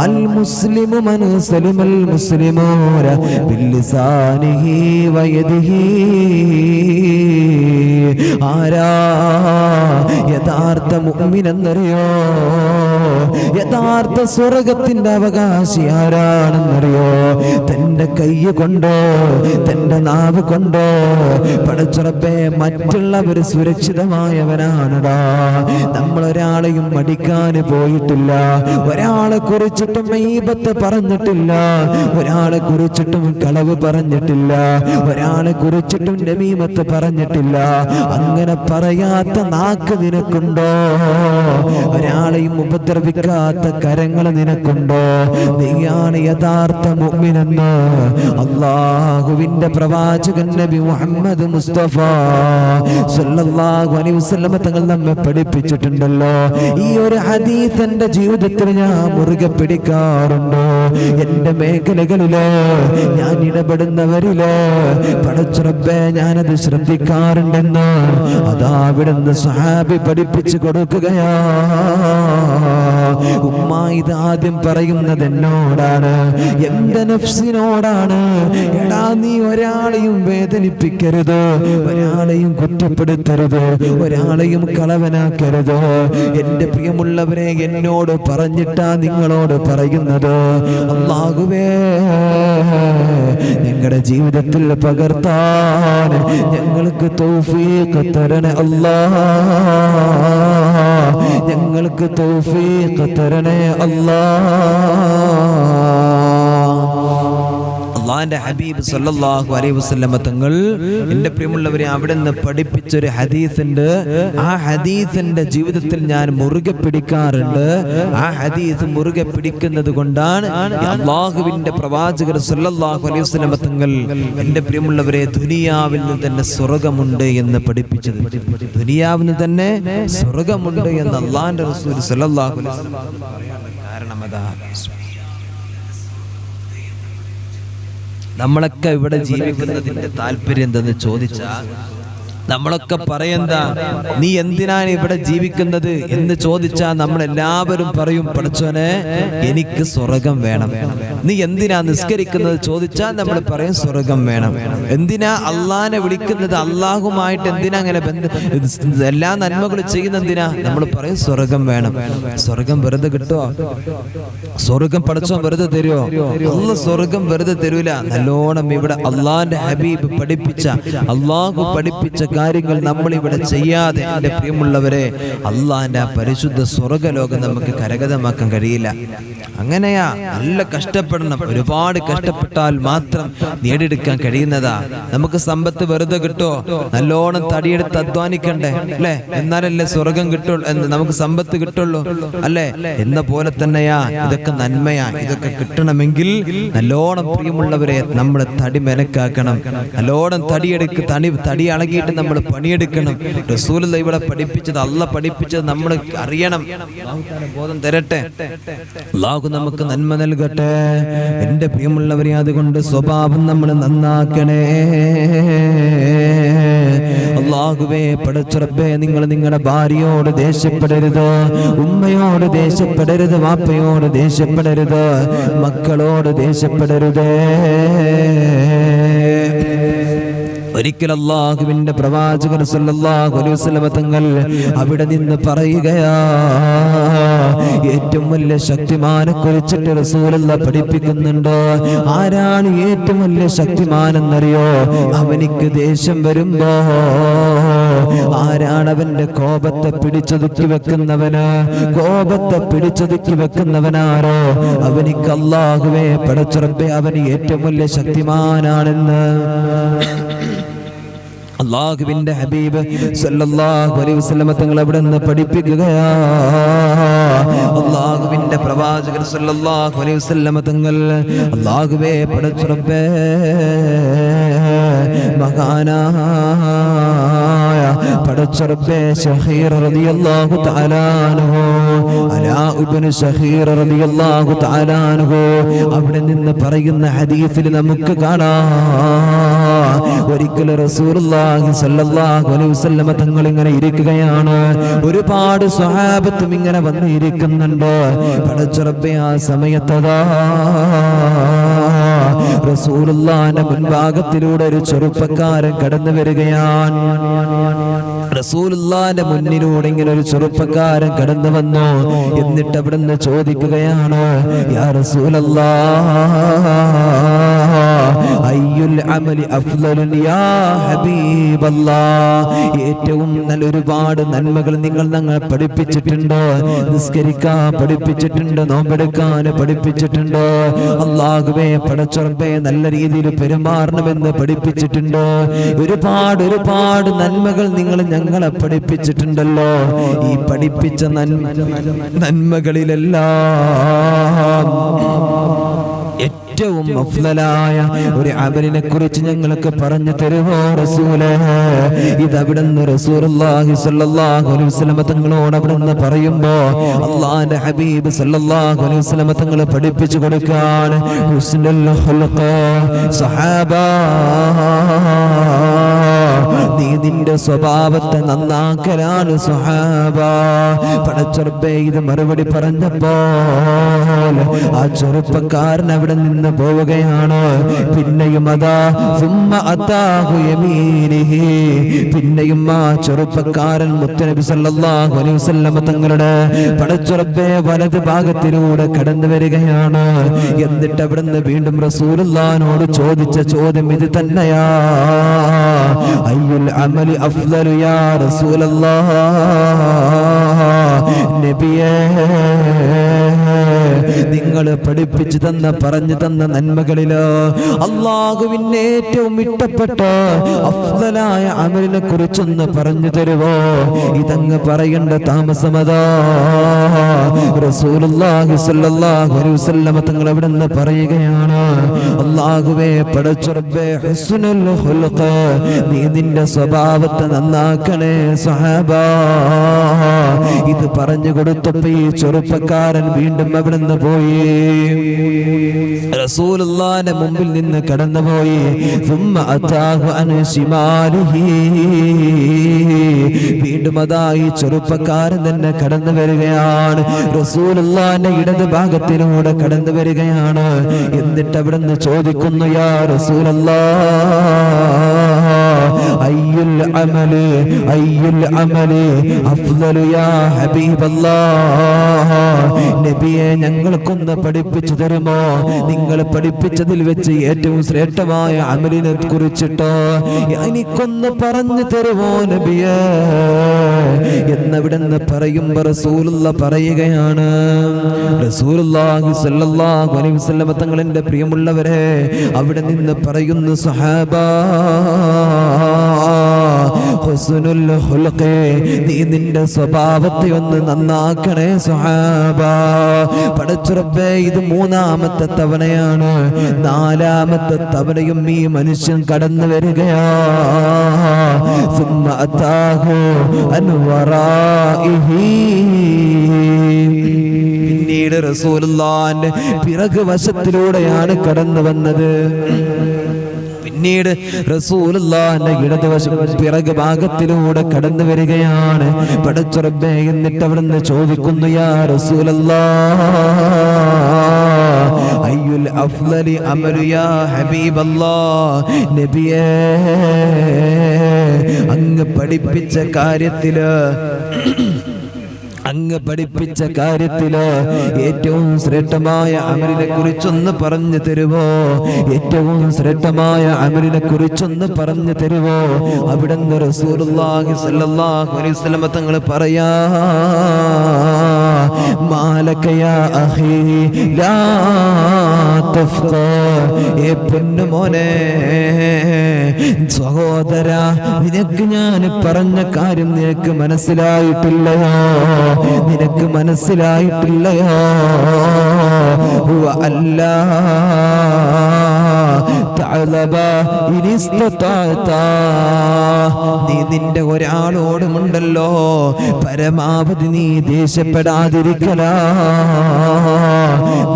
അൽ മുസ്ലിമു മൻ സലിമൽ മുസ്ലിമൂന ബില്ലിസാനിഹി വയദിഹി. ആരാ യഥാർത്ഥ മുഅ്മിൻ എന്നറിയോ? യഥാർത്ഥ സ്വർഗത്തിന്റെ അവകാശി ആരാണെന്നറിയോ? തന്റെ കൈ കൊണ്ടോ തന്റെ നാവ് കൊണ്ടോ പടച്ചറബ്ബേ മറ്റുള്ളവർ സുരക്ഷിതമായവനാണടാ. നമ്മളൊരാളെയും മടിക്കാൻ പോയിട്ടില്ല, ഒരാളെ കുറിച്ചിട്ടും ഗീബത്ത് പറഞ്ഞിട്ടില്ല, ഒരാളെ കുറിച്ചിട്ടും കളവ് പറഞ്ഞിട്ടില്ല, ഒരാളെ കുറിച്ചിട്ടും നമീമത്ത് പറഞ്ഞിട്ടില്ല. അങ്ങനെ പറയാത്ത നാക്ക് നിനക്കുണ്ടോ? ഒരാളെയും ഉപദ്രവിക്കാത്ത കരങ്ങൾ നിനക്കുണ്ടോ? നീയാണ് യഥാർത്ഥ മുഅ്മിനെന്ന് അല്ലാഹുവിന്റെ പ്രവാചകൻ നബി മുഹമ്മദ് മുസ്തഫ സല്ലല്ലാഹു അലൈഹി വസല്ലം തങ്ങൾ നമ്മെ പഠിപ്പിച്ചിട്ടുണ്ടല്ലോ. ഈ ഒരു ഹദീസ് എന്റെ ജീവിതത്തിൽ ഞാൻ മുറുകെ പിടിക്കാറുണ്ട്. എന്റെ മേഖലകളില് ഞാൻ ഇടപെടുന്നവരില് പടച്ചറബ്ബേ ഞാനത് ശ്രദ്ധിക്കാറുണ്ടെന്ന് അതാ അവിടുന്ന് സ്വഹാബി പഠിപ്പിച്ചു കൊടുക്കുകയാ. ഉമ്മ ഇത് ആദ്യം പറയുന്നത് എന്നോടാണ്, എന്റെ നഫ്സിനോടാണ്. എടാ നീ ഒരാളെയും വേദനിപ്പിക്കരുത്, ഒരാളെയും കുറ്റപ്പെടുത്തരുത്, ഒരാളെയും കളവനാക്കരുത്. എന്റെ പ്രിയമുള്ളവരെ, എന്നോട് പറഞ്ഞിട്ടാ നിങ്ങളോട് പറയുന്നത്. അല്ലാഹുവേ ഞങ്ങളുടെ ജീവിതത്തിൽ പകർത്താൻ ഞങ്ങൾക്ക് തൗഫീഖ് തരണേ അല്ലാഹ്, ഞങ്ങൾക്ക് തൗഫീഖ് തരണേ അല്ലാഹ്. അള്ളാന്റെ ഹബീബ് സല്ലല്ലാഹു അലൈഹി വസല്ലമ തങ്ങൾ, എൻ്റെ പ്രിയമുള്ളവരെ, അവിടെ നിന്ന് പഠിപ്പിച്ചൊരു ഹദീസുണ്ട്. ആ ഹദീസിന്റെ ജീവിതത്തിൽ ഞാൻ മുറുകെ പിടിക്കാറുണ്ട്. ആ ഹദീസ് മുറുകെ പിടിക്കുന്നത് കൊണ്ടാണ് അള്ളാഹുവിന്റെ പ്രവാചകർ സല്ലല്ലാഹു അലൈഹി വസല്ലമ തങ്ങൾ, എൻ്റെ പ്രിയമുള്ളവരെ, ദുനിയാവിൽ നിന്ന് തന്നെ സ്വർഗമുണ്ട് എന്ന് പഠിപ്പിച്ചത്. ദുനിയാവിൽ നിന്ന് തന്നെ സ്വർഗമുണ്ട് എന്ന് അള്ളാഹുവിന്റെ റസൂൽ സല്ലല്ലാഹു അലൈഹി വസല്ലം പറയാനുള്ള കാരണം അതാണ്. നമ്മളൊക്കെ ഇവിടെ ജീവിക്കുന്നതിന്റെ താല്പര്യം എന്തെന്ന് ചോദിച്ചാൽ, നമ്മളൊക്കെ പറയെന്താ, നീ എന്തിനാണ് ഇവിടെ ജീവിക്കുന്നത് എന്ന് ചോദിച്ചാൽ നമ്മളെല്ലാവരും പറയും, പഠിച്ചോനെ എനിക്ക് സ്വർഗം വേണം. നീ എന്തിനാ നിസ്കരിക്കുന്നത് ചോദിച്ചാൽ നമ്മൾ പറയും സ്വർഗം വേണം. എന്തിനാ അള്ളാനെ വിളിക്കുന്നത്, അള്ളാഹുമായിട്ട് എന്തിനാ അങ്ങനെ എല്ലാ നന്മകളും ചെയ്യുന്ന എന്തിനാ, നമ്മൾ പറയും സ്വർഗം വേണം. സ്വർഗം വെറുതെ കിട്ടുമോ? സ്വർഗം പഠിച്ചോൻ വെറുതെ തരുമോ? അല്ല, സ്വർഗം വെറുതെ തരൂല. നല്ലോണം ഇവിടെ അള്ളാന്റെ ഹബീബ് പഠിപ്പിച്ച, അള്ളാഹു പഠിപ്പിച്ച കാര്യങ്ങൾ നമ്മളിവിടെ ചെയ്യാതെ, എൻ്റെ പ്രിയമുള്ളവരെ, അള്ളാന്റെ ആ പരിശുദ്ധ സ്വർഗലോകം നമുക്ക് കരഗതമാക്കാൻ കഴിയില്ല. അങ്ങനെയാ, നല്ല കഷ്ടപ്പെടണം. ഒരുപാട് കഷ്ടപ്പെട്ടാൽ മാത്രം നേടിയെടുക്കാൻ കഴിയുന്നതാ. നമുക്ക് സമ്പത്ത് വെറുതെ കിട്ടോ? നല്ലോണം തടിയെടുത്ത് അധ്വാനിക്കണ്ടേ അല്ലേ? എന്നാലല്ലേ സ്വർഗം കിട്ടുള്ളൂ, നമുക്ക് സമ്പത്ത് കിട്ടുള്ളൂ അല്ലേ? എന്ന പോലെ തന്നെയാ ഇതൊക്കെ നന്മയാ. ഇതൊക്കെ കിട്ടണമെങ്കിൽ നല്ലോണം, പ്രിയമുള്ളവരെ, നമ്മൾ തടി മെനക്കാക്കണം. നല്ലോണം തടി അളകിയിട്ട് നമ്മൾ പണിയെടുക്കണം. റസൂലുള്ളാഹി ഇവിടെ പഠിപ്പിച്ചത്, അല്ലാഹ് പഠിപ്പിച്ചത് നമ്മൾ അറിയണം. ബോധം തരട്ടെ. അല്ലാഹു നമുക്ക് നന്മ നൽകട്ടെ. എൻ്റെ പ്രിയമുള്ളവരെ, അതുകൊണ്ട് സ്വഭാവം നമ്മൾ നന്നാക്കണേ. അല്ലാഹുവേ, പടച്ച റബ്ബേ, നിങ്ങൾ നിങ്ങളുടെ ഭാര്യയോട് ദേഷ്യപ്പെടരുത്, ഉമ്മയോട് ദേഷ്യപ്പെടരുത്, വാപ്പയോട് ദേഷ്യപ്പെടരുത്, മക്കളോട് ദേഷ്യപ്പെടരുതേ. ഒരിക്കൽ അല്ലാഹുവിന്റെ പ്രവാചകർ സല്ലല്ലാഹു അലൈഹി വസല്ലം തങ്ങൾ അവിടെ നിന്ന് പറയുകയാ, ഏറ്റവും വലിയ ശക്തിമാനെ കുറിച്ചിട്ട് റസൂലുള്ളാഹി പഠിപ്പിക്കുന്നുണ്ട്. ആരാണ് ഏറ്റവും വലിയ ശക്തിമാനെന്നറിയോ? അവനിക്ക് ദേഷ്യം വരുമ്പോ ആരാണ് അവന്റെ കോപത്തെ പിടിച്ചൊതുക്കി വെക്കുന്നവന്? കോപത്തെ പിടിച്ചൊതുക്കി വെക്കുന്നവനാരോ അവനിക്ക് അല്ലാഹുവേ, പടച്ച റബ്ബേ, അവന് ഏറ്റവും വലിയ ശക്തിമാനാണെന്ന് അല്ലാഹുവിന്റെ ഹബീബ് സല്ലല്ലാഹു അലൈഹി വസല്ലം തങ്ങൾ അവിടെ നിന്ന് പഠിപ്പിക്കുകയാ. അല്ലാഹുവിന്റെ പ്രവാചകർ സല്ലല്ലാഹു അലൈഹി വസല്ലം തങ്ങൾ, അല്ലാഹുവേ, പടച്ച റബ്ബേ, മഹാനായ പടച്ച റബ്ബേ, ശഖീർ റളിയല്ലാഹു തആല അൻഹു, അലാ ഇബ്നു ശഖീർ റളിയല്ലാഹു തആല അൻഹു അവിടെ നിന്ന് പറയുന്ന ഹദീസിൽ നമുക്ക് കാണാം, ഒരിക്കൽ റസൂലുള്ളാഹി സ്വല്ലല്ലാഹു അലൈഹി വസല്ലം തങ്ങൾ ഇങ്ങനെ ഇരിക്കുകയാണ്. ഒരുപാട് സ്വഹാബത്തും ഇങ്ങനെ വന്ന് ഇരിക്കുന്നുണ്ട്. പടച്ച റബ്ബേ, ആ സമയത്തതാ റസൂലുള്ളാഹിന്റെ മുൻഭാഗത്തിലൂടെ ഒരു ചെറുപ്പക്കാരൻ കടന്നു വരികയാണ്. റസൂലുള്ളാഹിന്റെ മുന്നിലൂടെ ഇങ്ങനെ ഒരു ചെറുപ്പക്കാരൻ കടന്നു വന്നു. എന്നിട്ട് അവിടുന്ന് ചോദിക്കുകയാണ്, യാ റസൂലല്ലാഹ്, അയ്യുൽ അമലി അഫ്ളലുൻ യാ ഹബീബല്ലാഹ്, ഏറ്റവും നല്ല ഒരുപാട് നന്മകൾ ഞങ്ങൾ പഠിപ്പിച്ചിട്ടുണ്ട്. നിസ്കരിക്കാൻ പഠിപ്പിച്ചിട്ടുണ്ട്, നോമ്പെടുക്കാൻ പഠിപ്പിച്ചിട്ടുണ്ട്. അല്ലാഹുവേ, പടച്ച റബ്ബേ, നല്ല രീതിയിൽ പെരുമാറണമെന്ന് പഠിപ്പിച്ചിട്ടുണ്ട്. ഒരുപാട് ഒരുപാട് നന്മകൾ നിങ്ങൾ ഞങ്ങളെ പഠിപ്പിച്ചിട്ടുണ്ടല്ലോ. ഈ പഠിപ്പിച്ച നന്മകളിലെല്ലാം ഏറ്റവും അഫ്ളലായ ഒരു അമലിനെ കുറിച്ച് ഞങ്ങൾക്ക് പറഞ്ഞു തരുമോ റസൂലേ? ഇതവിടുന്ന് റസൂലുള്ളാഹി സ്വല്ലല്ലാഹു അലൈഹി വസല്ലം തങ്ങളോട് അവിടുന്ന് പറയുമ്പോ അല്ലാഹുവിന്റെ ഹബീബ് സ്വല്ലല്ലാഹു അലൈഹി വസല്ലം തങ്ങൾ പഠിപ്പിച്ചു കൊടുക്കാൻ, ഹുസ്നുൽ ഖുൽഖ് സഹാബ, നീ നിന്റെ സ്വഭാവത്തെ നന്നാക്കലാണ് സ്വഹാബ. പടച്ച റബ്ബേ, ഇത് മറുപടി പറഞ്ഞപ്പോൾ ആ ചെറുപ്പക്കാരൻ അവിടെ നിന്ന് പോവുകയാണ്. പിന്നെയും അതാ പിന്നെയും ആ ചെറുപ്പക്കാരൻ മുത്തനബി സല്ലല്ലാഹു അലൈഹി വസല്ലം തങ്ങളുടെ പടച്ച റബ്ബേ വലത് ഭാഗത്തിലൂടെ കടന്നു വരികയാണ്. എന്നിട്ട് അവിടുന്ന് വീണ്ടും റസൂലുള്ളാഹിനോട് ചോദിച്ച ചോദ്യം ഇത് തന്നെയാ, അയ്യുൽ അമലി അഫ്ളലു യാ റസൂലല്ലാഹ് നബിയേ നിങ്ങൾ പഠിപ്പിച്ചു തന്ന പറഞ്ഞു തന്ന നന്മകളില് അല്ലാഹുവിന് ഏറ്റവും ഇഷ്ടപ്പെട്ട അഫ്ളലായ അമലിനെ കുറിച്ചൊന്ന് പറഞ്ഞു തരുവോ? ഇതങ്ങ് പറയേണ്ട താമസമതാ റസൂലുള്ളാഹി സ്വല്ലല്ലാഹു അലൈഹി വസല്ലം തങ്ങൾ അവിടുന്ന് പറയുകയാണ്, അല്ലാഹുവേ പടച്ച റബ്ബേ ഹുസ്നുൽ ഖുൽഖ്, നീ നിന്റെ സ്വഭാവത്തെ നന്നാക്കണേ സ്വഹാബാ. ഇത് പറഞ്ഞു കൊടുത്തപ്പോൾ ഈ ചെറുപ്പക്കാരൻ വീണ്ടും അവിടുന്ന് പോയി റസൂലുള്ളാഹിന്റെ മുമ്പിൽ നിന്ന് കടന്നുപോയി. ثم أتاه عن شماله, വീണ്ടും അതായി ചെറുപ്പക്കാരൻ തന്നെ കടന്നു വരികയാണ്. റസൂലുള്ളാഹിന്റെ ഇടത് ഭാഗത്തിലൂടെ കടന്നു വരികയാണ്. എന്നിട്ട് അവിടുന്ന് ചോദിക്കുന്നു, യാ റസൂലല്ലാഹ് അയ്യുൽ അമലി അഫ്ളലു യാ ഹബീബല്ലാഹ്, നബിയെ ഞങ്ങൾക്കൊന്ന് പഠിപ്പിച്ചു തരുമോ? നിങ്ങൾ പഠിപ്പിച്ചതിൽ വെച്ച് ഏറ്റവും ശ്രേഷ്ഠമായ അമലിനെ കുറിച്ചിട്ടോ എനിക്കൊന്ന് പറഞ്ഞു തരുമോ നബിയേ എന്നവിടെന്ന് പറയുമ്പോൾ റസൂലുള്ളാഹി പറയുകയാണ്, റസൂലുള്ളാഹി സ്വല്ലല്ലാഹു അലൈഹി വസല്ലം തങ്ങളുടെ പ്രിയമുള്ളവരെ അവിടെ നിന്ന് പറയുന്നു, സഹാബാ ഹുസ്നുൽ ഖുൽഖ്, നീ നിന്റെ സ്വഭാവത്തെ ഒന്ന് നന്നാക്കണേ സ്വഹാബാ. പടച്ച റബ്ബേ ഇത് മൂന്നാമത്തെ തവണയാണ്. നാലാമത്തെ തവണയും ഈ മനുഷ്യൻ കടന്നു വരികയാ. ثم أتاه عن ورائه, പിന്നീട് റസൂലുള്ളാഹിന്റെ പിറകു വശത്തിലൂടെയാണ് കടന്നു വന്നത്. പിന്നീട് റസൂലുള്ളാഹിന്റെ ഇടതുവശം പിറകു ഭാഗത്തിലൂടെ കടന്നു വരികയാണ്. പടച്ച റബ്ബേ എന്നിട്ട് അവിടുന്ന് ചോദിക്കുന്നു, യാ റസൂലല്ലാഹ് അയ്യുൽ അഫ്ളലി അമലു യാ ഹബീബല്ലാഹ്, നബിയേ അങ്ങ് പഠിപ്പിച്ച കാര്യത്തില് ഏറ്റവും ശ്രേഷ്ഠമായ അമലിനെ കുറിച്ചൊന്ന് പറഞ്ഞു തരുവോ? ഏറ്റവും ശ്രേഷ്ഠമായ അമലിനെ കുറിച്ചൊന്ന് പറഞ്ഞു തരുവോ? അവിടുന്ന് റസൂലുള്ളാഹി സ്വല്ലല്ലാഹു അലൈഹി വസല്ലം തങ്ങൾ പറയാ, മാലക യാ അഖീ ലാ തഫ്ഖ, ഏ പൊന്നുമോനെ സഹോദര, നിനക്ക് ഞാൻ പറഞ്ഞ കാര്യം നിനക്ക് മനസ്സിലായിട്ടില്ലയോ? നിനക്ക് മനസ്സിലായിട്ടില്ലയോ? ഹുവ അല്ലാ തഅലബ ഇനിസ്തതഅത, നീ നിന്റെ ഒരാളോടുമുണ്ടല്ലോ പരമാവധി നീ ദേഷ്യപ്പെടാതിരിക്കലാ.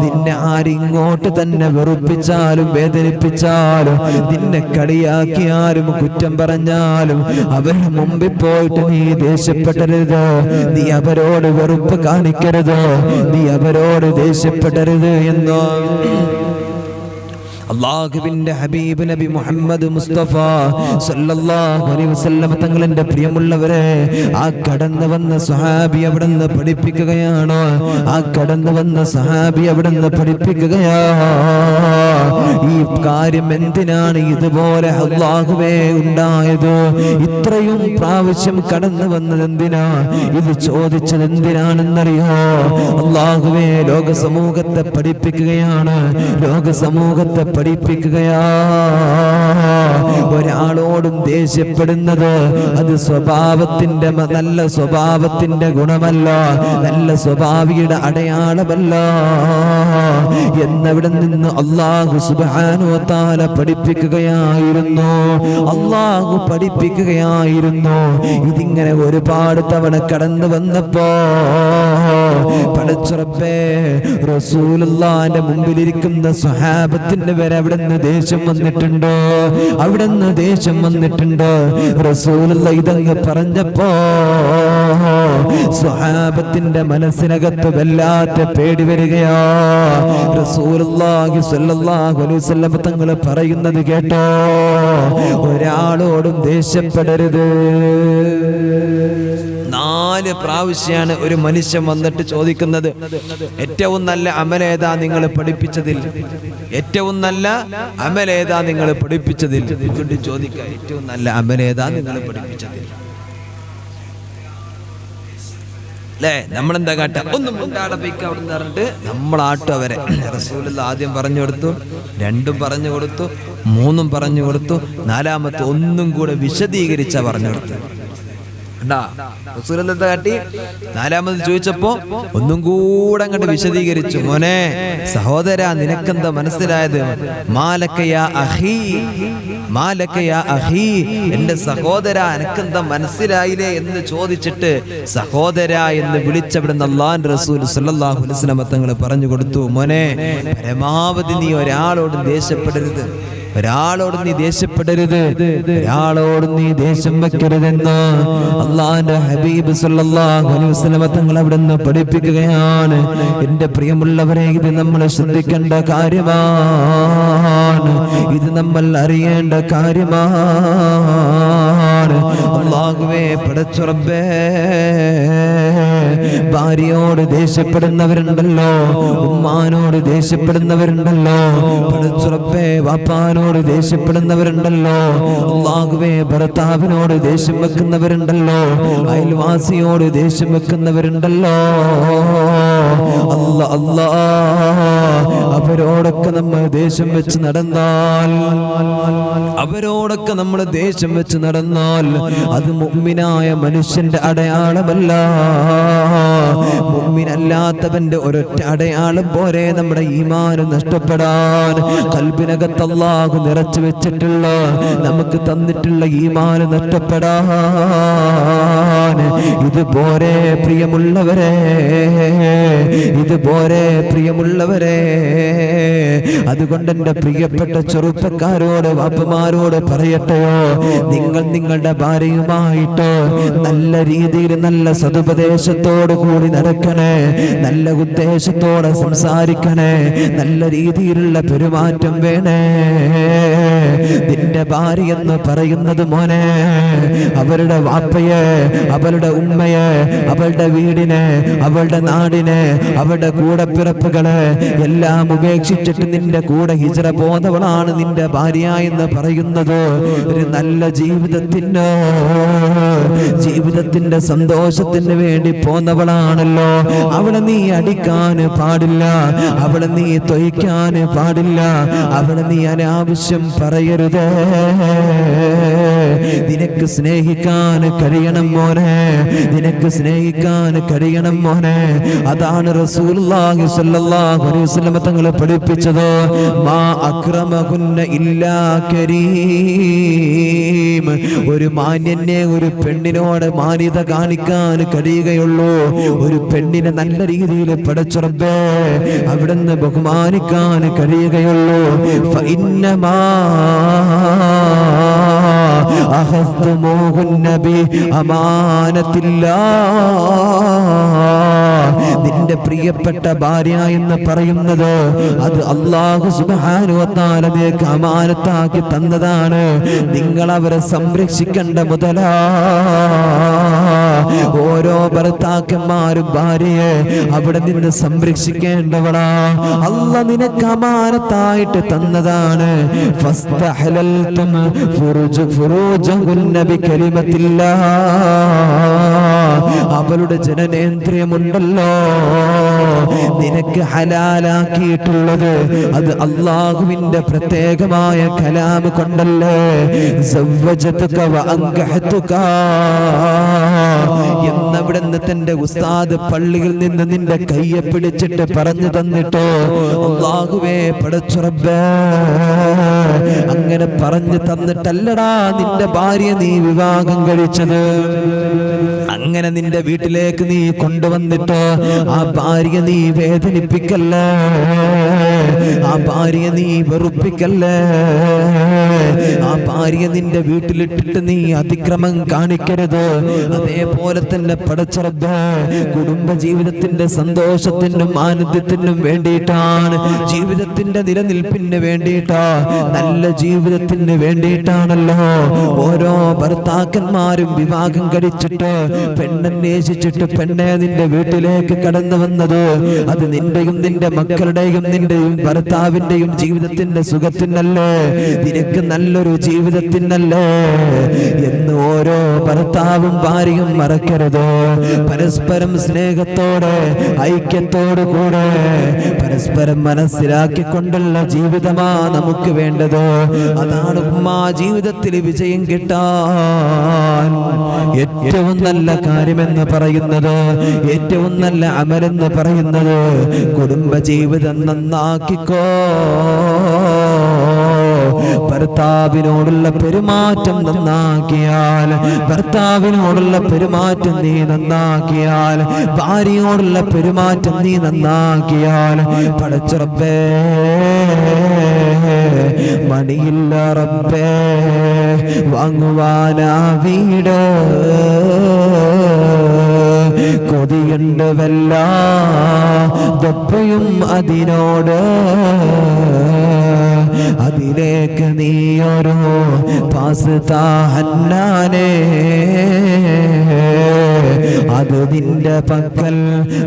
നിന്നെ ആരിങ്ങോട്ട് തന്നെ വെറുപ്പിച്ചാലും വേദനിപ്പിച്ചാലും നിന്നെ കളിയാക്കിയാലും കുറ്റം പറഞ്ഞാലും അവരുടെ മുമ്പിൽ പോയിട്ട് നീ ദേഷ്യപ്പെടരുത്, നീ അവരോട് വെറുപ്പ് കാണിക്കരുത്, നീ അവരോട് ദേഷ്യപ്പെടരുത് എന്നോ അല്ലാഹുവിന്റെ ഹബീബ് നബി മുഹമ്മദ് മുസ്തഫ സല്ലല്ലാഹു അലൈഹി വസല്ലം തങ്ങളുടെ പ്രിയമുള്ളവരെ, ആ കടന്നു വന്ന സ്വഹാബി അവിടുന്ന് പഠിപ്പിക്കുകയാണ്. ആ കടന്നു വന്ന സ്വഹാബി അവിടുന്ന് പഠിപ്പിക്കുകയാ, ഈ കാര്യം എന്തിനാണ് ഇതുപോലെ അല്ലാഹുവേ ഉണ്ടായത്? ഇത്രയും പ്രാവശ്യം കടന്നു വന്നത് എന്തിനാ? ഇത് ചോദിച്ചത് എന്തിനാണെന്നറിയോ? അല്ലാഹുവേ ലോക സമൂഹത്തെ പഠിപ്പിക്കുകയാണ്. ലോക സമൂഹത്തെ പഠിപ്പിക്കുകയാ, ഒരാളോടും ദേഷ്യപ്പെടുന്നത് അത് സ്വഭാവത്തിന്റെ നല്ല സ്വഭാവത്തിന്റെ ഗുണമല്ല, നല്ല സ്വഭാവിയുടെ അടയാളമല്ല എന്നവിടെ നിന്ന് അല്ലാഹു സുബ്ഹാനഹു വ തആല പഠിപ്പിക്കുകയായിരുന്നു. അല്ലാഹു പഠിപ്പിക്കുകയായിരുന്നു. ഇതിങ്ങനെ ഒരുപാട് തവണ കടന്നു വന്നപ്പോ പടച്ച റബ്ബേ റസൂലുള്ളാഹിന്റെ മുമ്പിലിരിക്കുന്ന സ്വഹാബത്തിന്റെ വരെ അവിടുന്ന് ദേഷ്യം വന്നിട്ടുണ്ട്. അവിടുന്ന് ദേഷ്യം വന്നിട്ടുണ്ട്. റസൂലുള്ളാഹി ഇതങ്ങ് പറഞ്ഞപ്പോ സ്വഹാബത്തിന്റെ മനസ്സിനകത്ത് വല്ലാത്ത പേടി വരികയാ. റസൂലുള്ളാഹി സ്വല്ലല്ലാഹു അലൈഹി വസല്ലം തങ്ങൾ പറയുന്നത് കേട്ടോ, ഒരാളോടും ദേഷ്യപ്പെടരുത്. 4 പ്രാവശ്യമാണ് ഒരു മനുഷ്യൻ വന്നിട്ട് ചോദിക്കുന്നത്, ഏറ്റവും നല്ല അമലേതാ നിങ്ങൾ പഠിപ്പിച്ചതിൽ? ഏറ്റവും നല്ല നല്ല അമലേതാ നിങ്ങൾ പഠിപ്പിച്ചതിൽ? ചോദിക്കുക, ഏറ്റവും നല്ല അമലേതാ നിങ്ങൾ പഠിപ്പിച്ചതിൽ? അല്ലേ? നമ്മളെന്താ കാട്ട? ഒന്നും മുണ്ടാടപ്പിക്കുക അവിടെ നിന്ന് പറഞ്ഞിട്ട് നമ്മളാട്ടും അവരെ. റസൂലുള്ളാഹി ആദ്യം പറഞ്ഞു കൊടുത്തു, രണ്ടും പറഞ്ഞു കൊടുത്തു, മൂന്നും പറഞ്ഞു കൊടുത്തു, നാലാമത്തെ ഒന്നും കൂടെ വിശദീകരിച്ച പറഞ്ഞു കൊടുത്തു. റസൂലുള്ളാഹി എന്താ കാട്ടി? നാലാമത് ചോദിച്ചപ്പോ ഒന്നും കൂടെ അങ്ങോട്ട് വിശദീകരിച്ചു. മോനെ സഹോദരാ, നിനക്കെന്താ മനസ്സിലായത്? മാലക്കയാ അഖീ, മാലക്കയാ അഖീ, എന്റെ സഹോദരാ എനക്കെന്താ മനസ്സിലായില്ലേ എന്ന് ചോദിച്ചിട്ട് സഹോദരാ എന്ന് വിളിച്ചവിടുന്ന് അല്ലാഹുവിന്റെ റസൂൽ സല്ലല്ലാഹു അലൈഹി വസല്ലം തങ്ങൾ പറഞ്ഞു കൊടുത്തു, മോനെ പരമാവധി നീ ഒരാളോട് ദേഷ്യപ്പെടരുത്, ഒരാളോട് നീ ദേഷ്യപ്പെടരുത്, ഒരാളോട് നീ ദേഷ്യം വെക്കരുതെന്ന് അല്ലാഹുവിന്റെ ഹബീബ് സല്ലല്ലാഹു അലൈഹി വസല്ലം തങ്ങൾ അവിടെ നിന്ന് പഠിപ്പിക്കുകയാണ്. എന്റെ പ്രിയമുള്ളവരെ, ഇത് നമ്മൾ ശ്രദ്ധിക്കേണ്ട കാര്യമാണ്, ഇത് നമ്മൾ അറിയേണ്ട കാര്യമാണ്. അല്ലാഹുവേ, പടച്ച റബ്ബേ, ഭാര്യയോട് ദേഷ്യപ്പെടുന്നവരുണ്ടല്ലോ, ഉമ്മാനോട് ദേഷ്യപ്പെടുന്നവരുണ്ടല്ലോ, പടച്ച റബ്ബേ, വാപ്പാനോട് ദേഷ്യപ്പെടുന്നവരുണ്ടല്ലോ, അല്ലാഹുവേ, ഭർത്താവിനോട് ദേഷ്യം വെക്കുന്നവരുണ്ടല്ലോ, അയൽവാസിയോട് ദേഷ്യം വെക്കുന്നവരുണ്ടല്ലോ. അല്ലാ അല്ലാ, അവരോടൊക്കെ നമ്മൾ ദേഷ്യം വെച്ച് നടന്നാൽ, അവരോടൊക്കെ നമ്മൾ ദേഷ്യം വെച്ച് നടന്നാൽ അത് മുഅ്മിനായ മനുഷ്യന്റെ അടയാളമല്ല. മുഅ്മിനല്ലാത്തവന്റെ ഒരൊറ്റ അടയാളം പോരെ നമ്മുടെ ഈമാൻ നഷ്ടപ്പെടാൻ. ഖൽബിനകത്ത് അല്ലാഹു നിറച്ചു വെച്ചിട്ടുള്ള, നമുക്ക് തന്നിട്ടുള്ള ഈമാൻ നഷ്ടപ്പെടാൻ ഇതുപോലെ പ്രിയമുള്ളവരെ, ഇതുപോലെ പ്രിയമുള്ളവരെ. അതുകൊണ്ട് എൻ്റെ പ്രിയപ്പെട്ട ചെറുപ്പക്കാരോട്, വാപ്പമാരോട് പറയട്ടെയോ, നിങ്ങൾ നിങ്ങളുടെ ഭാര്യയുമായിട്ട് നല്ല രീതിയിൽ നല്ല സതുപദേശത്തോടു കൂടി നടക്കണേ, നല്ല ഉദ്ദേശത്തോടെ സംസാരിക്കണേ, നല്ല രീതിയിലുള്ള പെരുമാറ്റം വേണേ. നിന്റെ ഭാര്യ എന്ന് പറയുന്നത് മോനെ, അവരുടെ വാപ്പയെ, അവളുടെ ഉമ്മയെ, അവളുടെ വീടിനെ, അവളുടെ നാടിനെ, അവളുടെ കൂടപ്പിറപ്പുകളെ എല്ലാം ഉപേക്ഷിച്ചിട്ട് നിന്റെ കൂടെ ഹിജ്റ പോന്നവളാണ് നിന്റെ ഭാര്യ എന്ന് പറയുന്നത്. ഒരു നല്ല ജീവിതത്തിന്, ജീവിതത്തിന്റെ സന്തോഷത്തിന് വേണ്ടി പോന്നവളാണല്ലോ. അവളെ നീ അടിക്കാൻ പാടില്ല, അവളെ നീ തൊയ്ക്കാൻ പാടില്ല, അവളെ നീ അനാവശ്യം പറയരുത്. നിനക്ക് സ്നേഹിക്കാൻ കഴിയണം മോനെ, നിനക്ക് സ്നേഹിക്കാൻ കഴിയണം മോനെ. അതാണ് റസൂലുള്ളാഹി സ്വല്ലല്ലാഹു അലൈഹി വസല്ലം തങ്ങൾ പഠിപ്പിച്ചത്. മാ അക്രമകുന്ന ഇല്ലാ കരീം. ഒരു മാന്യനെ, ഒരു പെണ്ണിനോട് മാന്യത കാണിക്കാൻ കഴിയുകയുള്ളൂ. ഒരു പെണ്ണിനെ നല്ല രീതിയിൽ പടച്ച റബ്ബേ അവിടുന്ന് ബഹുമാനിക്കാൻ കഴിയുകയുള്ളൂ. ഫഇന്നമാ അഖസ്തുമൂഹുന്ന ബി അമാനത്തില്ലാഹ്. നിന്റെ പ്രിയപ്പെട്ട ഭാര്യ എന്ന് പറയുന്നത് അത് അല്ലാഹു സുബ്ഹാനഹു വ തആല നിനക്ക് അമാനത്താക്കി തന്നതാണ്. നിങ്ങൾ അവരെ സംരക്ഷിക്കേണ്ട മുതലാ. ഓരോ ഭർത്താക്കന്മാരും ഭാര്യയെ അവിടെ നിന്ന് സംരക്ഷിക്കേണ്ടവളാ. അല്ലാഹ് നിനക്ക് അമാനത്തായിട്ട് തന്നതാണ്. ഫസ്തഹലൽതും ഫുറൂജഹുന്ന ബികലിമത്തില്ലാഹ്. അവളുടെ ജനനേന്ദ്രിയമുണ്ടല്ലോ നിനക്ക് ഹലാലാക്കിയിട്ടുള്ളത് അത് അല്ലാഹുവിന്റെ പ്രത്യേകമായ കലാം കൊണ്ടല്ലേ. സവ്വജതുക വ അൻകഹതുക എന്നവിടുന്ന് തന്റെ ഉസ്താദ് പള്ളിയിൽ നിന്ന് നിന്റെ കയ്യെ പിടിച്ചിട്ട് പറഞ്ഞു തന്നിട്ടോ, അല്ലാഹുവേ പടച്ച റബ്ബേ അങ്ങനെ പറഞ്ഞു തന്നിട്ടല്ലടാ നിന്റെ ഭാര്യ നീ വിവാഹം കഴിച്ചത്. അങ്ങനെ നിന്റെ വീട്ടിലേക്ക് നീ കൊണ്ടുവന്നിട്ട് ആ ഭാര്യ നീ വേദനിപ്പിക്കല്ലേ, ആ ഭാര്യ നീ വെറുപ്പിക്കല്ലേ, ആ ഭാര്യ നിന്റെ വീട്ടിലിട്ടിട്ട് നീ അതിക്രമം കാണിക്കരുത്. അതേപോലെ തന്നെ പടച്ച റബ്ബേ കുടുംബ ജീവിതത്തിന്റെ സന്തോഷത്തിനും ആനന്ദത്തിനും വേണ്ടിയിട്ടാണ്, ജീവിതത്തിന്റെ നിലനിൽപ്പിന് വേണ്ടിയിട്ടാ, നല്ല ജീവിതത്തിന് വേണ്ടിയിട്ടാണല്ലോ ഓരോ ഭർത്താക്കന്മാരും വിവാഹം കഴിച്ചിട്ട് പെണ്ണന്വേഷിച്ചിട്ട് പെണ്ണെ നിന്റെ വീട്ടിലേക്ക് കടന്നു വന്നത് അത് നിന്റെയും നിന്റെ മക്കളുടെയും നിന്റെയും ഭർത്താവിന്റെയും ജീവിതത്തിന്റെ സുഖത്തിനല്ലേ, നിനക്ക് നല്ലൊരു ജീവിതത്തിനല്ലേ എന്ന് ഓരോ ഭർത്താവും ഭാര്യയും മറക്കരുത്. പരസ്പരം സ്നേഹത്തോടെ ഐക്യത്തോടു കൂടെ പരസ്പരം മനസ്സിലാക്കിക്കൊണ്ടുള്ള ജീവിതമാ നമുക്ക് വേണ്ടത്. അതാണ് ഉമ്മാ ജീവിതത്തിൽ വിജയം കിട്ടാൻ ഏറ്റവും നല്ല കാര്യമെന്ന് പറയുന്നത്, ഏറ്റവും നല്ല അമലെന്ന് പറയുന്നത് കുടുംബജീവിതം നന്നാക്കിക്കോ. ഭർത്താവിനോടുള്ള പെരുമാറ്റം നന്നാക്കിയാൽ, ഭർത്താവിനോടുള്ള പെരുമാറ്റം നീ നന്നാക്കിയാൽ, ഭാര്യയോടുള്ള പെരുമാറ്റം നീ നന്നാക്കിയാൽ, പടച്ച റബ്ബേ മണിയില്ല റബ്ബേ വാങ്ങുവാനാ വീട്, കൊതിയുണ്ട് വല്ലാതൊപ്പയും അതിനോട്, അതിലേക്ക് നീയൊരു പാസ് താഹന്നാനേ, അത് നിന്റെ പക്കൽ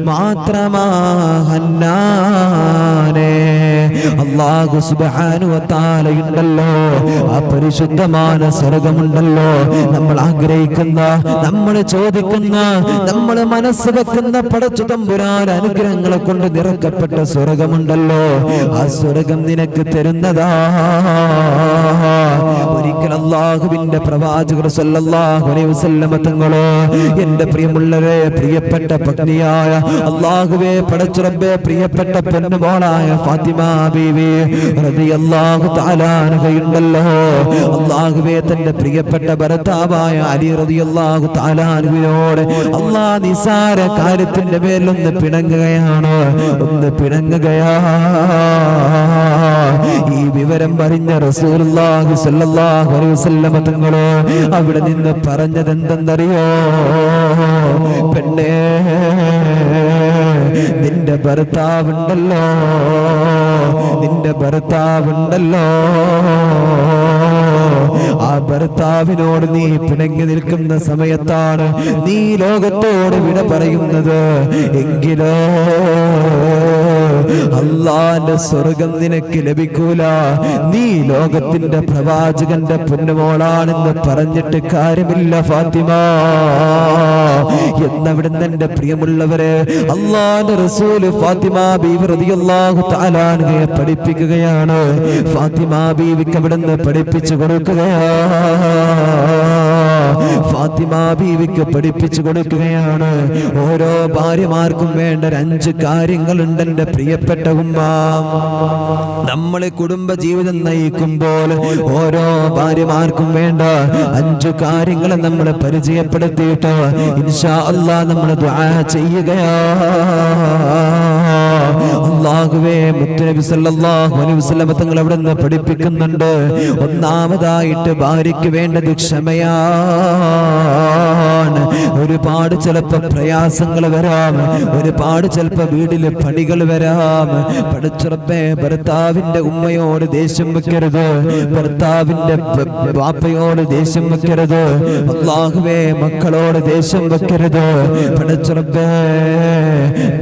മാത്രമാ ഹന്നാനേ. അല്ലാഹു സുബ്ഹാനഹു വ തആല ഉണ്ടല്ലോ, ആ പരിശുദ്ധമായ സ്വർഗ്ഗമുണ്ടല്ലോ, നമ്മൾ ആഗ്രഹിക്കുന്ന, നമ്മൾ ചോദിക്കുന്ന, നമ്മൾ മനസ്സ് വെക്കുന്ന പടച്ച തമ്പുരാൻ അനുഗ്രഹങ്ങളെ കൊണ്ട് നിറക്കപ്പെട്ട സ്വർഗ്ഗമുണ്ടല്ലോ, ആ സ്വർഗ്ഗം നിനക്ക് തരുന്നതാ. ഒരിക്കൽ അല്ലാഹുവിന്റെ പ്രവാചകർ സല്ലല്ലാഹു അലൈഹി വസല്ലം തങ്ങളോ, എന്റെ പ്രിയമുള്ളവരെ, പ്രിയപ്പെട്ട പത്നിയായ അല്ലാഹുവേ പടച്ച റബ്ബേ പ്രിയപ്പെട്ട പെണ്ണുമോളായ ഫാത്തിമ ബീവി റളിയല്ലാഹു തആല അൻഹയുണ്ടല്ലോ, അല്ലാഹുവേ തന്റെ പ്രിയപ്പെട്ട ഭർത്താവായ അലി റളിയല്ലാഹു തആല അൻഹുവിനോട് അല്ലാഹ് നിസാര കാര്യത്തിന്റെ പേരിലൊന്ന് പിണങ്ങുകയാണ്, ഒന്ന് പിണങ്ങുകയാ. ഈ വിവരം അറിഞ്ഞ റസൂലുള്ളാഹി സ്വല്ലല്ലാഹു അലൈഹി വസല്ലം തങ്ങളോ അവിടെ നിന്ന് പറഞ്ഞത് എന്തെന്നറിയോ? പെണ്ണേ, നിന്റെ ഭർത്താവുണ്ടല്ലോ, നിന്റെ ഭർത്താവുണ്ടല്ലോ, ആ ഭർത്താവിനോട് നീ പിണങ്ങി നിൽക്കുന്ന സമയത്താണ് നീ ലോകത്തോട് വിട പറയുന്നത് എങ്കിലോ അല്ലാഹുവിന്റെ സ്വർഗ്ഗം നിനക്ക് ലഭിക്കൂല. നീ ലോകത്തിന്റെ പ്രവാചകന്റെ പൊന്നുമോളാണെന്ന് പറഞ്ഞിട്ട് കാര്യമില്ല ഫാത്തിമ എന്നവിടുന്ന് എന്റെ പ്രിയമുള്ളവരെ അല്ലാഹുവിന്റെ റസൂല് ഫാത്തിമ ബീവി റളിയല്ലാഹു തആല അൻഹയെ പഠിപ്പിക്കുകയാണ്. ഫാത്തിമ ബീവിക്ക് അവിടുന്ന് പഠിപ്പിച്ചു കൊടുക്കുകയാണ്, ഫാത്തിമ ബീവിക്ക് പഠിപ്പിച്ചു കൊടുക്കുകയാണ്. ഓരോ ഭാര്യമാർക്കും വേണ്ട 5 കാര്യങ്ങളുണ്ട് എന്റെ പ്രിയപ്പെട്ട ഉമ്മ. നമ്മൾ കുടുംബ ജീവിതം നയിക്കുമ്പോൾ ഓരോ ഭാര്യമാർക്കും വേണ്ട 5 കാര്യങ്ങൾ നമ്മൾ പരിചയപ്പെടുത്തിയിട്ട് ഇൻഷാ അല്ലാഹ് നമ്മൾ ദുആ ചെയ്യുകയാ. അല്ലാഹുവേ മുത്തുനബി സല്ലല്ലാഹു അലൈഹി വസല്ലം തങ്ങൾ അവിടെ നിന്ന് പഠിപ്പിക്കുന്നുണ്ട്. ഒന്നാമതായിട്ട് ഭാര്യയ്ക്ക് വേണ്ടത് ക്ഷമയാണ്. ഒരുപാട് ചിലപ്പോൾ പ്രയാസങ്ങൾ വരാം, ഒരുപാട് ചിലപ്പോൾ വീട്ടിലെ പണികൾ വരാം. പടച്ചറബ്ബേ ഭർത്താവിന്റെ ഉമ്മയോട് ദേഷ്യം വെക്കരുത്, ഭർത്താവിന്റെ ബാപ്പയോട് ദേഷ്യം വെക്കരുത്, അല്ലാഹുവേ മക്കളോട് ദേഷ്യം വെക്കരുത്. പടച്ചറബ്ബേ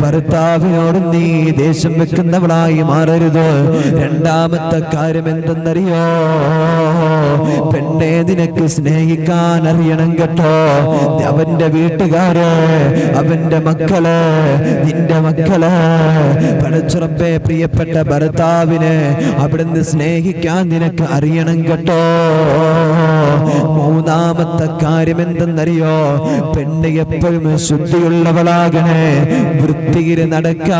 ഭർത്താവിനോട് നീ ദേഷ്യം വെക്കുന്നവളായി മാറരുത്. രണ്ടാമത്തെ കാര്യം എന്തെന്നറിയോ? പെണ്ണെ, നിനക്ക് സ്നേഹിക്കാൻ അറിയണം കേട്ടോ. അവന്റെ വീട്ടുകാര്, അവന്റെ മക്കള്, നിന്റെ മക്കള്, പടച്ചുറപ്പെ പ്രിയപ്പെട്ട ഭർത്താവിനെ അവിടുന്ന് സ്നേഹിക്കാൻ നിനക്ക് അറിയണം കേട്ടോ. മൂന്നാമത്തെ കാര്യം എന്തെന്നറിയോ? പെണ്ണ് എപ്പോഴും ശുദ്ധിയുള്ളവളാകണേ, വൃത്തിയിൽ നടക്കാൻ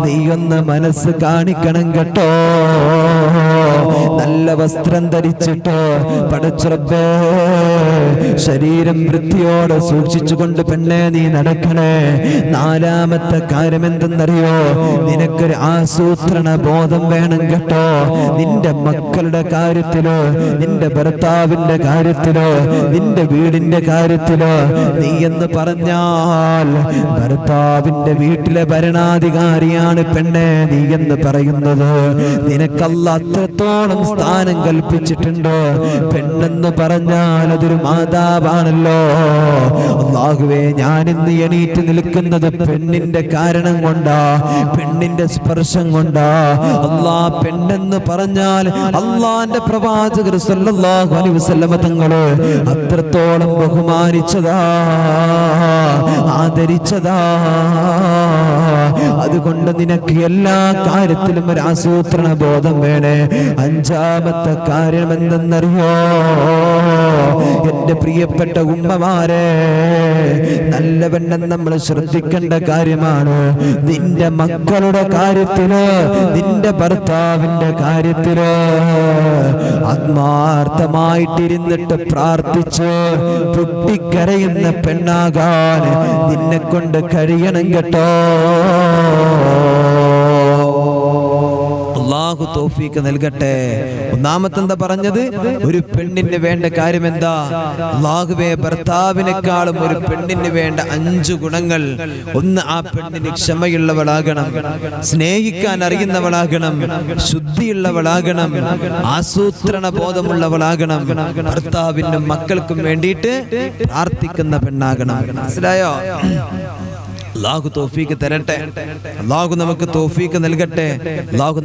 നീയൊന്ന് മനസ്സ് കാണിക്കണം കേട്ടോ. നല്ല വസ്ത്രം ധരിച്ചിട്ടോ പടച്ചുറപ്പേ ശരീരം വൃത്തിയോടെ സൂക്ഷിച്ചുകൊണ്ട് പെണ്ണെ നീ നടക്കണേ. നാലാമത്തെ കാര്യം എന്തെന്നറിയോ? നിനക്കൊരു ആസൂത്രണ ബോധം വേണം കേട്ടോ. നിന്റെ മക്കളുടെ കാര്യത്തിലോ, നിന്റെ ഭർത്താവിന്റെ കാര്യത്തിലോ, നിന്റെ വീടിന്റെ കാര്യത്തിലോ നീ എന്ന് പറഞ്ഞാൽ ഭർത്താവിന്റെ വീട്ടിലെ ഭരണാധികാരിയാണ് പെണ്ണെ നീ എന്ന് പറയുന്നത്. നിനക്കല്ലാഹ് അത്രത്തോളം സ്ഥാനം കൽപ്പിച്ചിട്ടുണ്ട്. പെണ്ണെന്ന് പറഞ്ഞാൽ അതൊരു മാതാ ഭർത്താവാണല്ലോ. അല്ലാഹുവേ, ഞാനിന്ന് എണീറ്റ് നിൽക്കുന്നത് പെണ്ണിന്റെ കാരണം കൊണ്ടാ, പെണ്ണിന്റെ സ്പർശം കൊണ്ടാ. പെണ്ണെന്ന് പറഞ്ഞാൽ അള്ളാന്റെ പ്രവാചകർ സല്ലല്ലാഹു അലൈഹി വസല്ലമ തങ്ങള് അത്രത്തോളം ബഹുമാനിച്ചതാ, ആദരിച്ചതാ. അതുകൊണ്ട് നിനക്ക് എല്ലാ കാര്യത്തിലും ഒരു ആസൂത്രണ ബോധം വേണേ. അഞ്ചാമത്തെ കാര്യം എന്തെന്നറിയോ എന്റെ പ്രിയപ്പെട്ട ഉമ്മമാരെ, നല്ല പെണ്ണെന്ന് നമ്മൾ ശ്രദ്ധിക്കേണ്ട കാര്യമാണ്. നിന്റെ മക്കളുടെ കാര്യത്തില്, നിന്റെ ഭർത്താവിന്റെ കാര്യത്തില് ആത്മാർത്ഥമായിട്ടിരുന്നിട്ട് പ്രാർത്ഥിച്ച് പൊട്ടിക്കരയുന്ന പെണ്ണാകാൻ നിന്നെ കൊണ്ട് കഴിയണം കേട്ടോ. അല്ലാഹു തൗഫീഖ് നൽകട്ടെ. ഒന്നാമത്തെ എന്താ പറഞ്ഞത്? ഒരു പെണ്ണിന് വേണ്ട കാര്യം എന്താ? അല്ലാഹുവേ, ഭർത്താവിനേക്കാളും ഒരു പെണ്ണിന് വേണ്ട 5 ഗുണങ്ങൾ. ഒന്ന്, ആ പെണ്ണിന് ക്ഷമയുള്ളവളാകണം, സ്നേഹിക്കാൻ അറിയുന്നവളാകണം, ശുദ്ധിയുള്ളവളാകണം, ആസൂത്രണ ബോധമുള്ളവളാകണം, ഭർത്താവിനും മക്കൾക്കും വേണ്ടിയിട്ട് പ്രാർത്ഥിക്കുന്ന പെണ്ണാകണം. മനസ്സിലായോ? അല്ലാഹു തൗഫീഖ് തരട്ടെ. അല്ലാഹു നമുക്ക് തൗഫീഖ് നൽകട്ടെ. അല്ലാഹു